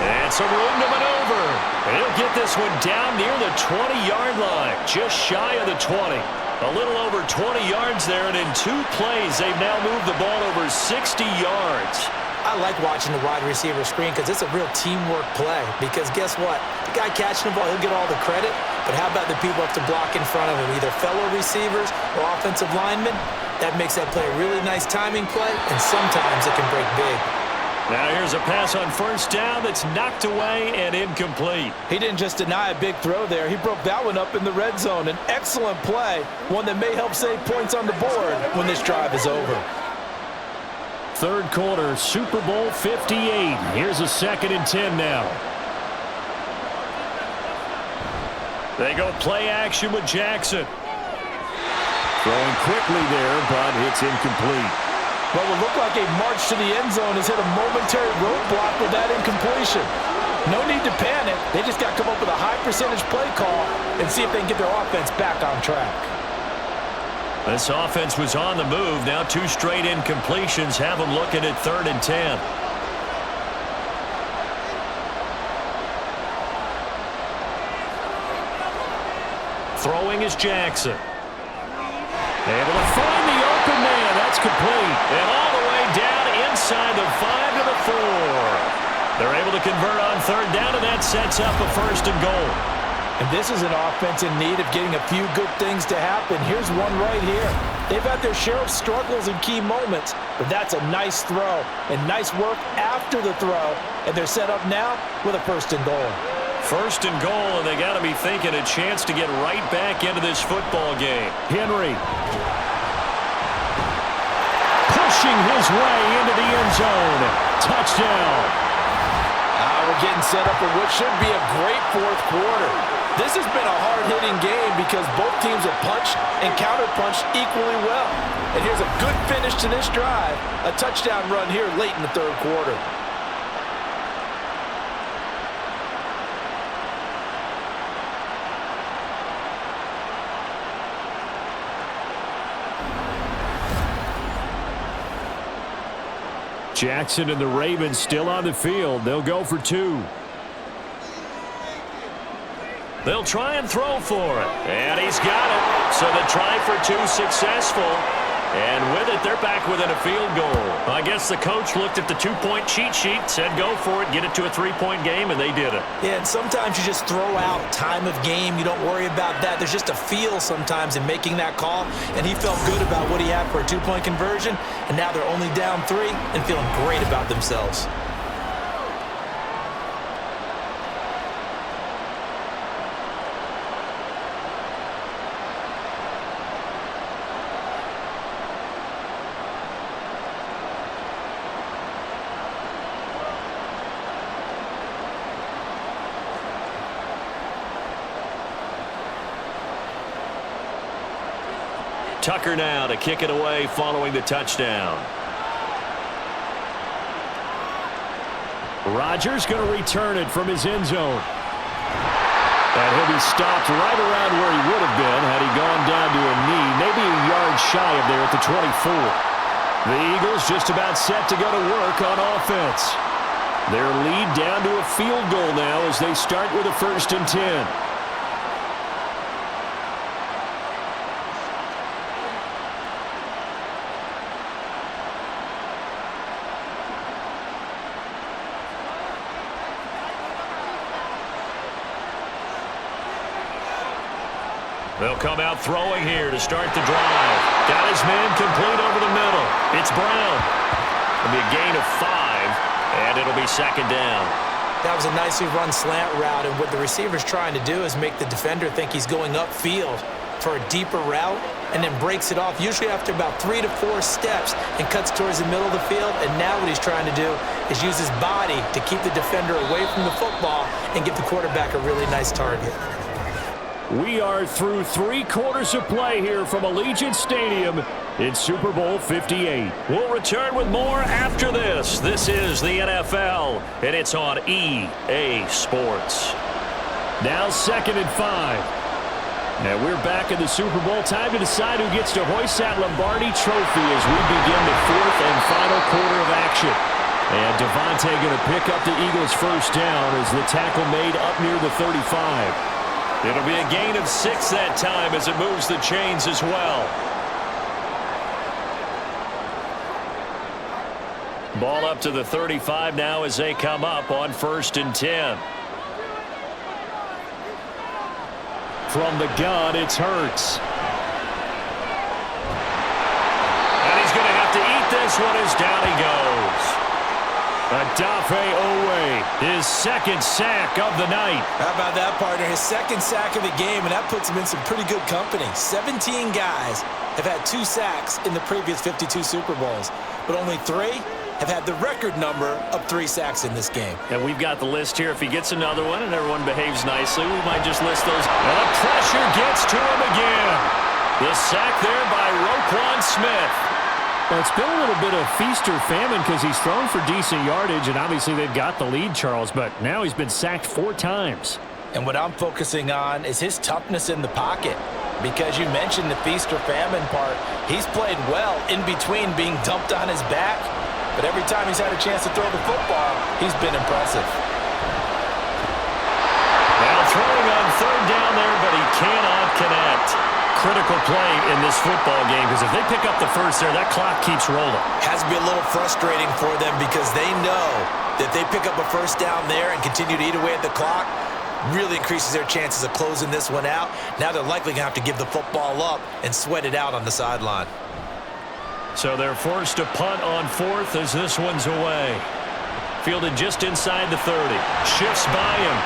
And some room to maneuver. And he'll get this one down near the 20-yard line, just shy of the 20. A little over 20 yards there, and in 2 plays, they've now moved the ball over 60 yards. I like watching the wide receiver screen because it's a real teamwork play. Because guess what? The guy catching the ball, he'll get all the credit. But how about the people have to block in front of him, either fellow receivers or offensive linemen? That makes that play a really nice timing play, and sometimes it can break big. Now here's a pass on first down that's knocked away and incomplete. He didn't just deny a big throw there. He broke that one up in the red zone. An excellent play, one that may help save points on the board when this drive is over. Third quarter, Super Bowl 58. Here's a 2nd and 10 now. They go play action with Jackson. Throwing quickly there, but it's incomplete. What will look like a march to the end zone has hit a momentary roadblock with that incompletion. No need to panic. They just got to come up with a high percentage play call and see if they can get their offense back on track. This offense was on the move. Now 2 straight incompletions have them looking at 3rd and 10. Throwing is Jackson. Able to find the open man. That's complete. And all the way down inside the 5 to the 4. They're able to convert on 3rd down, and that sets up a 1st and goal. And this is an offense in need of getting a few good things to happen. Here's one right here. They've had their share of struggles in key moments, but that's a nice throw and nice work after the throw. And they're set up now with a 1st and goal. 1st and goal, and they got to be thinking a chance to get right back into this football game. Henry pushing his way into the end zone. Touchdown. We're getting set up for what should be a great 4th quarter. This has been a hard-hitting game because both teams have punched and counter-punched equally well. And here's a good finish to this drive. A touchdown run here late in the 3rd quarter. Jackson and the Ravens still on the field. They'll go for 2. They'll try and throw for it. And he's got it. So the try for 2 successful. And with it, they're back within a field goal. I guess the coach looked at the 2-point cheat sheet, said go for it, get it to a 3-point game, and they did it. Yeah, and sometimes you just throw out time of game. You don't worry about that. There's just a feel sometimes in making that call, and he felt good about what he had for a 2-point conversion, and now they're only down 3 and feeling great about themselves. Tucker now to kick it away following the touchdown. Rodgers going to return it from his end zone. And he'll be stopped right around where he would have been had he gone down to a knee, maybe a yard shy of there at the 24. The Eagles just about set to go to work on offense. Their lead down to a field goal now as they start with a 1st and 10. They'll come out throwing here to start the drive. Got his man complete over the middle. It's Brown. It'll be a gain of 5, and it'll be 2nd down. That was a nicely run slant route, and what the receiver's trying to do is make the defender think he's going upfield for a deeper route, and then breaks it off, usually after about 3 to 4 steps, and cuts towards the middle of the field. And now what he's trying to do is use his body to keep the defender away from the football and give the quarterback a really nice target. We are through 3 quarters of play here from Allegiant Stadium in Super Bowl 58. We'll return with more after this. This is the NFL, and it's on EA Sports. Now 2nd and 5. And we're back in the Super Bowl. Time to decide who gets to hoist that Lombardi trophy as we begin the 4th and final quarter of action. And Devontae going to pick up the Eagles' 1st down as the tackle made up near the 35. It'll be a gain of 6 that time as it moves the chains as well. Ball up to the 35 now as they come up on 1st and 10. From the gun, it's Hurts. And he's going to have to eat this one as down he goes. Odafe Owe, his 2nd sack of the night. How about that, partner? His 2nd sack of the game, and that puts him in some pretty good company. 17 guys have had 2 sacks in the previous 52 Super Bowls, but only 3 have had the record number of 3 sacks in this game. And we've got the list here. If he gets another one and everyone behaves nicely, we might just list those. And the pressure gets to him again. The sack there by Roquan Smith. Well, it's been a little bit of feast or famine because he's thrown for decent yardage, and obviously they've got the lead, Charles, but now he's been sacked 4 times. And what I'm focusing on is his toughness in the pocket, because you mentioned the feast or famine part. He's played well in between being dumped on his back, but every time he's had a chance to throw the football, he's been impressive. Now throwing on 3rd down there, but he cannot connect. Critical play in this football game, because if they pick up the 1st there, that clock keeps rolling. Has to be a little frustrating for them because they know that they pick up a 1st down there and continue to eat away at the clock, really increases their chances of closing this one out. Now they're likely going to have to give the football up and sweat it out on the sideline. So they're forced to punt on 4th as this one's away. Fielded just inside the 30. Shifts by him.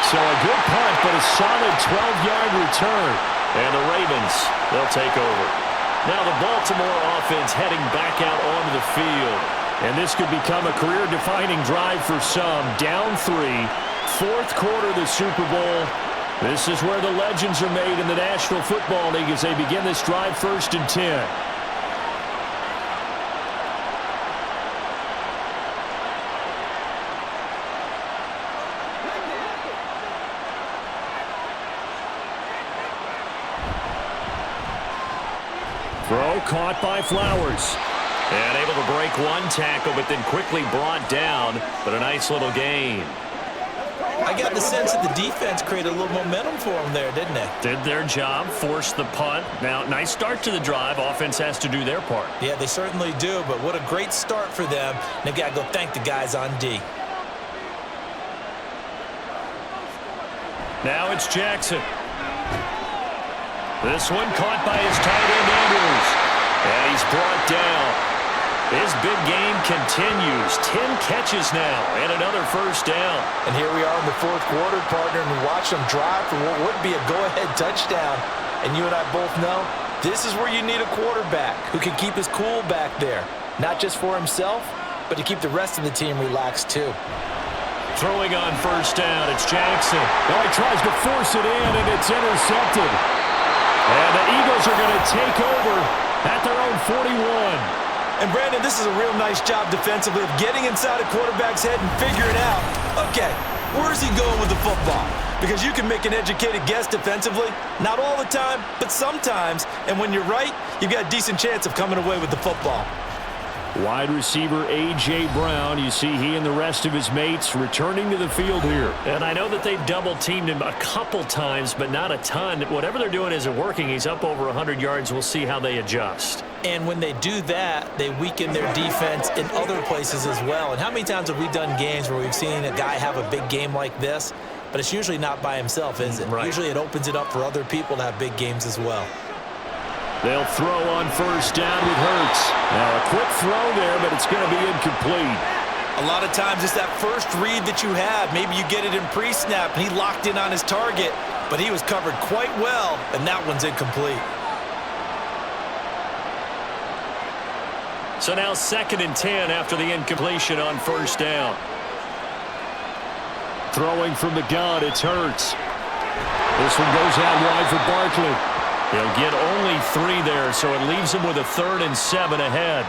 So a good punt, but a solid 12-yard return. And the Ravens, they'll take over. Now the Baltimore offense heading back out onto the field. And this could become a career-defining drive for some. Down 3, 4th quarter of the Super Bowl. This is where the legends are made in the National Football League as they begin this drive 1st and 10. Throw caught by Flowers. And able to break 1 tackle, but then quickly brought down. But a nice little gain. I got the sense that the defense created a little momentum for them there, didn't they? Did their job, forced the punt. Now, nice start to the drive. Offense has to do their part. Yeah, they certainly do, but what a great start for them. They've got to go thank the guys on D. Now it's Jackson. This one caught by his tight end, Andrews. And he's brought down. His big game continues. 10 catches now and another 1st down. And here we are in the 4th quarter, partner, and we watch them drive for what would be a go-ahead touchdown. And you and I both know this is where you need a quarterback who can keep his cool back there. Not just for himself, but to keep the rest of the team relaxed too. Throwing on 1st down, it's Jackson. Well, he tries to force it in, and it's intercepted. And the Eagles are going to take over at their own 41. And, Brandon, this is a real nice job defensively of getting inside a quarterback's head and figuring out, okay, where's he going with the football? Because you can make an educated guess defensively. Not all the time, but sometimes. And when you're right, you've got a decent chance of coming away with the football. Wide receiver A.J. Brown, you see he and the rest of his mates returning to the field here. And I know that they've double-teamed him a couple times, but not a ton. Whatever they're doing isn't working. He's up over 100 yards. We'll see how they adjust. And when they do that, they weaken their defense in other places as well. And how many times have we done games where we've seen a guy have a big game like this, but it's usually not by himself, is it? Right. Usually it opens it up for other people to have big games as well. They'll throw on first down with Hurts. Now a quick throw there, but it's going to be incomplete. A lot of times it's that first read that you have. Maybe you get it in pre-snap, and he locked in on his target, but he was covered quite well, and that one's incomplete. So now 2nd and 10 after the incompletion on first down. Throwing from the gun, it's Hurts. This one goes out wide for Barkley. He'll get only 3 there, so it leaves him with a 3rd and 7 ahead.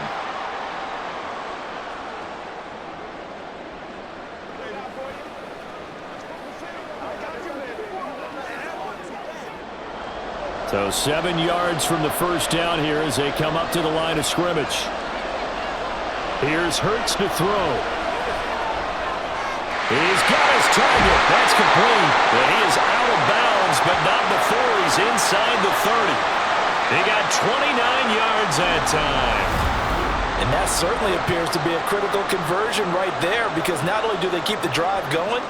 So 7 yards from the first down here as they come up to the line of scrimmage. Here's Hurts to throw. He's got his target. That's complete. But he is out of bounds, but not before he's inside the 30. He got 29 yards that time. And that certainly appears to be a critical conversion right there, because not only do they keep the drive going,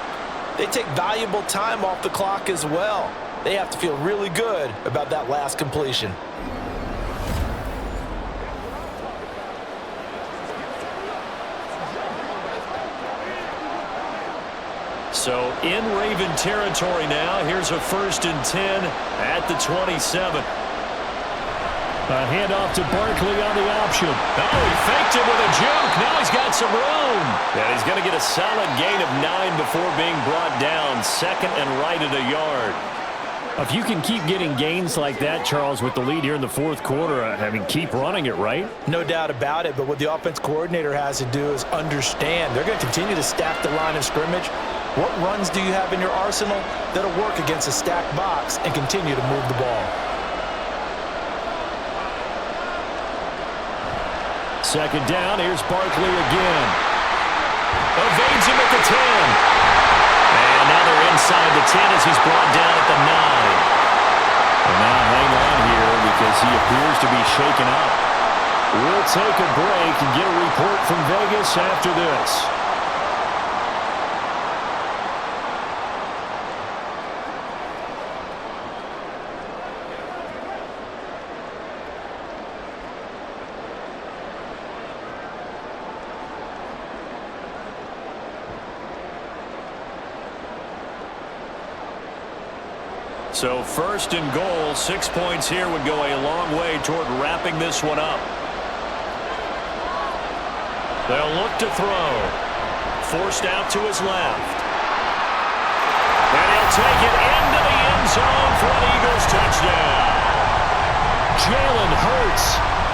they take valuable time off the clock as well. They have to feel really good about that last completion. So in Raven territory now. Here's a 1st and 10 at the 27. A handoff to Barkley on the option. Oh, he faked him with a juke. Now he's got some room. And he's going to get a solid gain of 9 before being brought down. 2nd and right at a yard. If you can keep getting gains like that, Charles, with the lead here in the 4th quarter, I mean, keep running it, right? No doubt about it, but what the offense coordinator has to do is understand they're going to continue to stack the line of scrimmage. What runs do you have in your arsenal that'll work against a stacked box and continue to move the ball? 2nd down, here's Barkley again. Evades him at the 10. And now they're inside the 10 as he's brought down at the 9. And now hang on here because he appears to be shaken up. We'll take a break and get a report from Vegas after this. So 1st and goal, 6 points here would go a long way toward wrapping this one up. They'll look to throw. Forced out to his left. And he'll take it into the end zone for an Eagles touchdown. Jalen Hurts,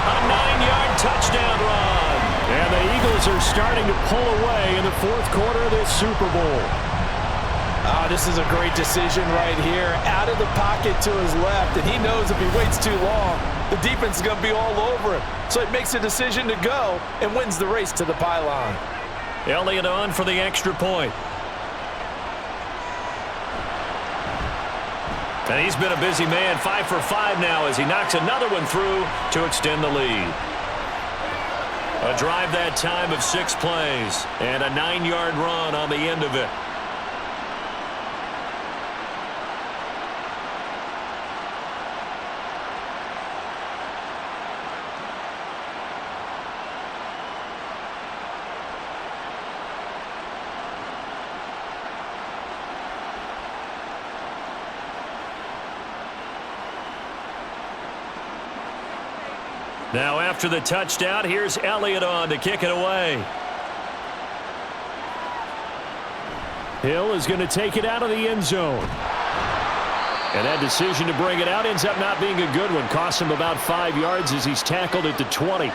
a 9-yard touchdown run. And the Eagles are starting to pull away in the 4th quarter of this Super Bowl. This is a great decision right here. Out of the pocket to his left, and he knows if he waits too long, the defense is going to be all over him. So he makes a decision to go and wins the race to the pylon. Elliott on for the extra point. And he's been a busy man, 5 for 5 now as he knocks another one through to extend the lead. A drive that time of 6 plays and a 9-yard run on the end of it. Now after the touchdown, here's Elliott on to kick it away. Hill is going to take it out of the end zone. And that decision to bring it out ends up not being a good one. Costs him about 5 yards as he's tackled at the 20.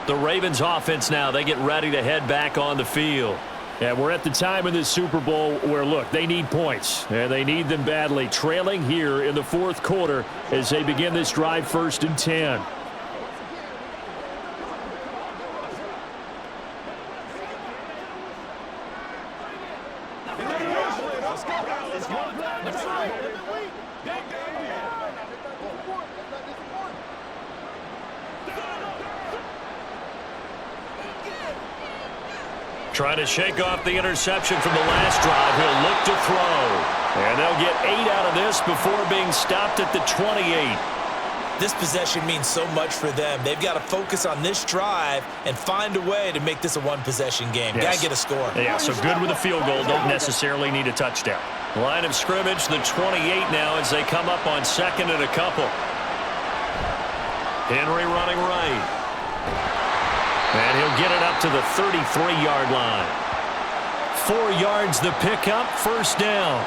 The Ravens offense now, they get ready to head back on the field. And we're at the time in this Super Bowl where, look, they need points. And they need them badly. Trailing here in the fourth quarter as they begin this drive, 1st and 10. Trying to shake off the interception from the last drive. He'll look to throw. And they'll get 8 out of this before being stopped at the 28. This possession means so much for them. They've got to focus on this drive and find a way to make this a one-possession game. Yes. Got to get a score. Yeah, so good with a field goal. Don't necessarily need a touchdown. Line of scrimmage, the 28 now as they come up on 2nd and a couple. Henry running right. And he'll get it up to the 33-yard line. 4 yards the pickup, 1st down.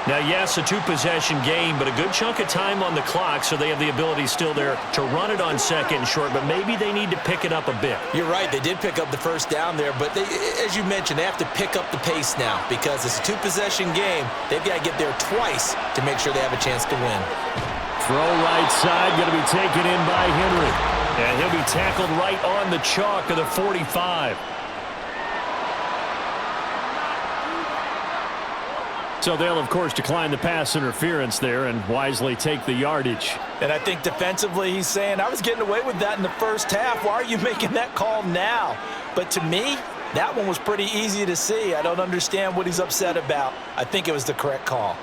Now, yes, a 2-possession game, but a good chunk of time on the clock, so they have the ability still there to run it on 2nd and short, but maybe they need to pick it up a bit. You're right. They did pick up the 1st down there, but they, as you mentioned, they have to pick up the pace now because it's a 2-possession game. They've got to get there twice to make sure they have a chance to win. Throw right side, going to be taken in by Henry. And he'll be tackled right on the chalk of the 45. So they'll, of course, decline the pass interference there and wisely take the yardage. And I think defensively he's saying, I was getting away with that in the first half. Why are you making that call now? But to me, that one was pretty easy to see. I don't understand what he's upset about. I think it was the correct call.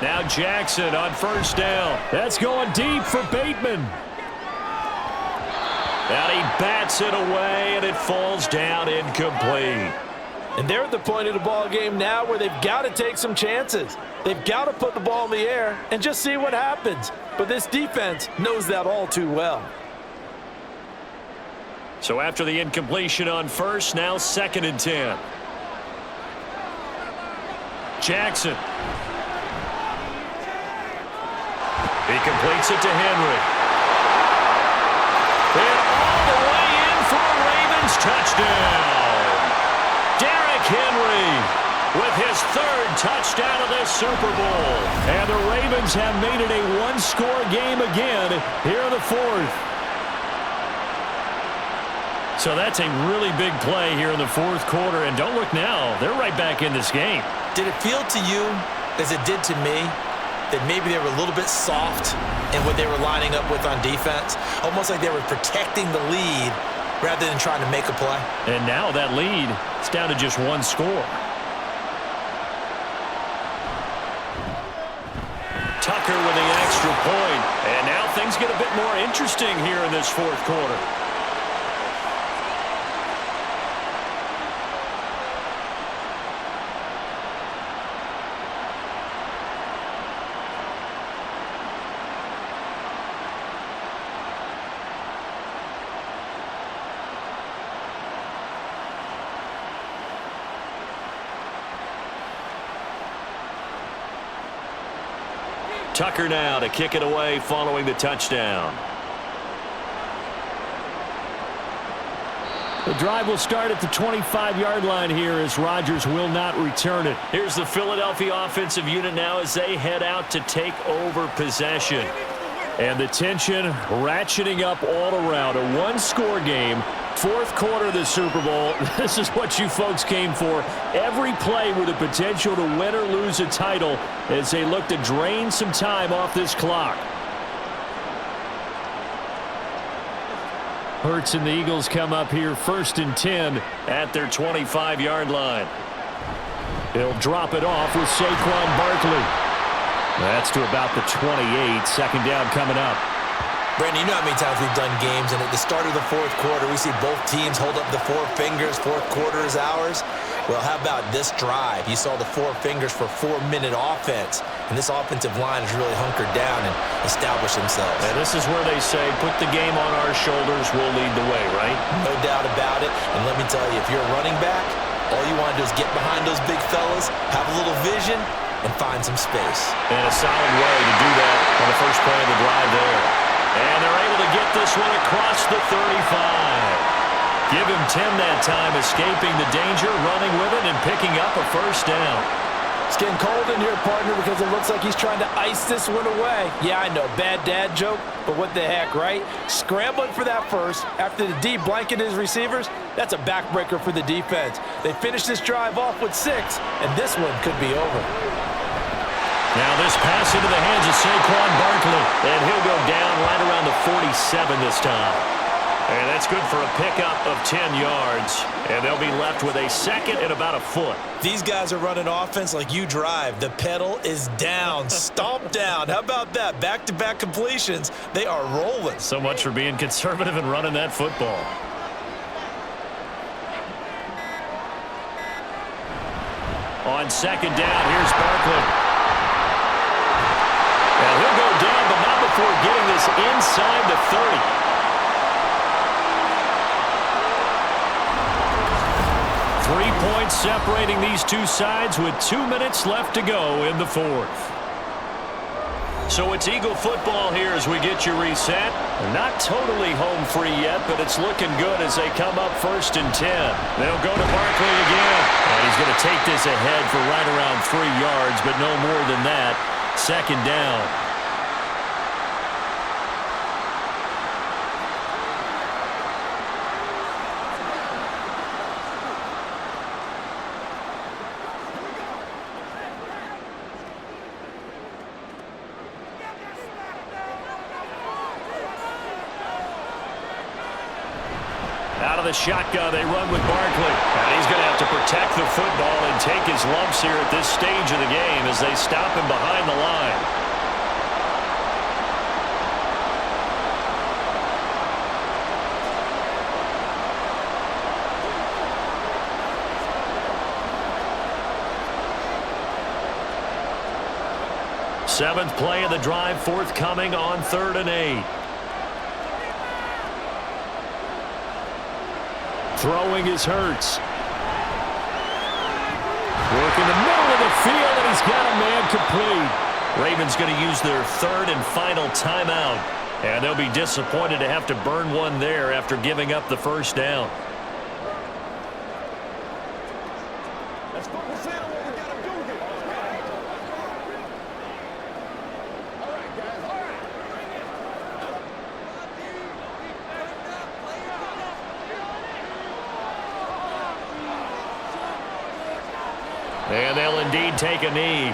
Now Jackson on 1st down. That's going deep for Bateman. And he bats it away, and it falls down incomplete. And they're at the point of the ball game now where they've got to take some chances. They've got to put the ball in the air and just see what happens. But this defense knows that all too well. So after the incompletion on 1st, now 2nd and 10. Jackson. He completes it to Henry. And all the way in for a Ravens touchdown. Derrick Henry with his 3rd touchdown of this Super Bowl. And the Ravens have made it a 1-score game again here in the 4th. So that's a really big play here in the 4th quarter. And don't look now, they're right back in this game. Did it feel to you, as it did to me, that maybe they were a little bit soft in what they were lining up with on defense? Almost like they were protecting the lead rather than trying to make a play. And now that lead is down to just 1 score. Tucker with the extra point. And now things get a bit more interesting here in this 4th quarter. Tucker now to kick it away following the touchdown. The drive will start at the 25-yard line here as Rodgers will not return it. Here's the Philadelphia offensive unit now as they head out to take over possession. And the tension ratcheting up all around. A 1-score game. 4th quarter of the Super Bowl. This is what you folks came for. Every play with the potential to win or lose a title as they look to drain some time off this clock. Hurts and the Eagles come up here 1st and 10 at their 25-yard line. He'll drop it off with Saquon Barkley. That's to about the 28. 2nd down coming up. Brandon, you know how many times we've done games, and at the start of the fourth quarter, we see both teams hold up the four fingers, fourth quarter is ours. Well, how about this drive? You saw the four fingers for 4-minute offense, and this offensive line has really hunkered down and established themselves. And this is where they say, put the game on our shoulders, we'll lead the way, right? No doubt about it, and let me tell you, if you're a running back, all you want to do is get behind those big fellas, have a little vision, and find some space. And a solid way to do that on the first play of the drive there. And they're able to get this one across the 35. Give him 10 that time, escaping the danger, running with it, and picking up a first down. It's getting cold in here, partner, because it looks like he's trying to ice this one away. Yeah, I know, bad dad joke, but what the heck, right? Scrambling for that first after the D blanketed his receivers, that's a backbreaker for the defense. They finish this drive off with 6, and this one could be over. Now this pass into the hands of Saquon Barkley, and he'll go down right around the 47 this time. And that's good for a pickup of 10 yards, and they'll be left with a second and about a foot. These guys are running offense like you drive. The pedal is down, stomp down. How about that? Back-to-back completions. They are rolling. So much for being conservative and running that football. On second down, here's Barkley. And he'll go down, but not before getting this inside the 30. 3 points separating these two sides with 2 minutes left to go in the fourth. So it's Eagle football here as we get you reset. Not totally home free yet, but it's looking good as they come up 1st and 10. They'll go to Barkley again. And he's going to take this ahead for right around 3 yards, but no more than that. Second down. Out of the shotgun, they run with Barkley. And he's going to have to protect the football and take his lumps here at this stage of the game as they stop him behind the line. Seventh play of the drive forthcoming on 3rd and 8. Throwing is Hurts. Working the middle of the field, and he's got a man complete. Ravens going to use their 3rd and final timeout. And they'll be disappointed to have to burn one there after giving up the first down. Let's focus in on what we got to do here. All right, guys, all right. And they'll indeed take a knee.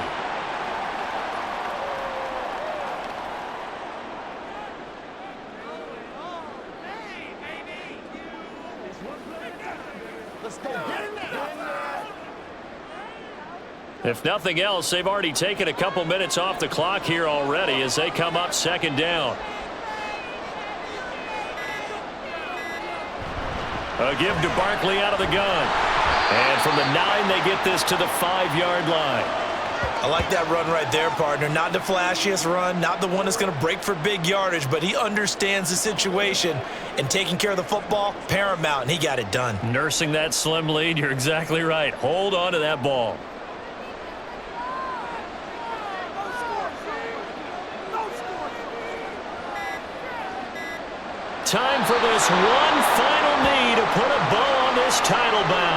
Let's go. Get in there. If nothing else, they've already taken a couple minutes off the clock here already as they come up 2nd down. A give to Barkley out of the gun. And from the 9, they get this to the 5-yard line. I like that run right there, partner. Not the flashiest run, not the one that's going to break for big yardage, but he understands the situation, and taking care of the football, paramount, and he got it done. Nursing that slim lead, you're exactly right. Hold on to that ball. Time for this one final knee to put a bow on this title bout.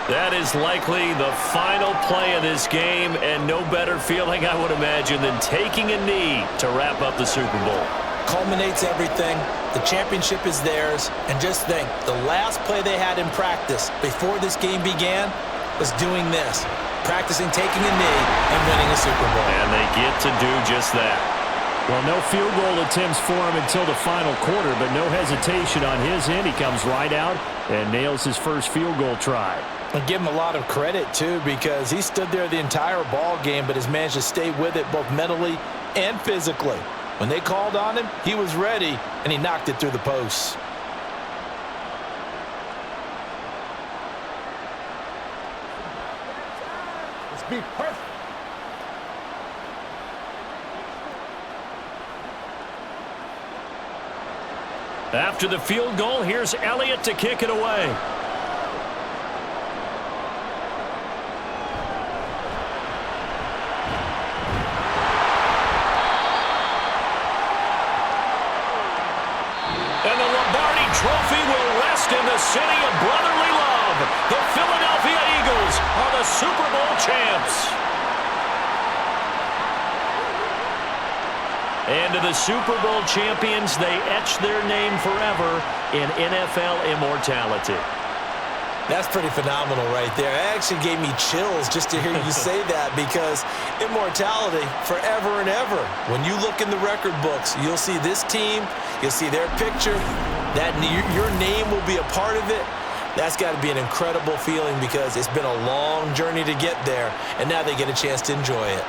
That is likely the final play of this game, and no better feeling, I would imagine, than taking a knee to wrap up the Super Bowl. Culminates everything. The championship is theirs. And just think, the last play they had in practice before this game began was doing this, practicing taking a knee and winning a Super Bowl. And they get to do just that. Well, no field goal attempts for him until the final quarter, but no hesitation on his end. He comes right out and nails his first field goal try. And give him a lot of credit, too, because he stood there the entire ball game, but has managed to stay with it both mentally and physically. When they called on him, he was ready, and he knocked it through the posts. Let's be perfect. After the field goal, here's Elliott to kick it away. And the Lombardi Trophy will rest in the city of brotherly love. The Philadelphia Eagles are the Super Bowl champs. And to the Super Bowl champions, they etch their name forever in NFL immortality. That's pretty phenomenal right there. It actually gave me chills just to hear you say that, because immortality forever and ever. When you look in the record books, you'll see this team, you'll see their picture, that your name will be a part of it. That's got to be an incredible feeling, because it's been a long journey to get there, and now they get a chance to enjoy it.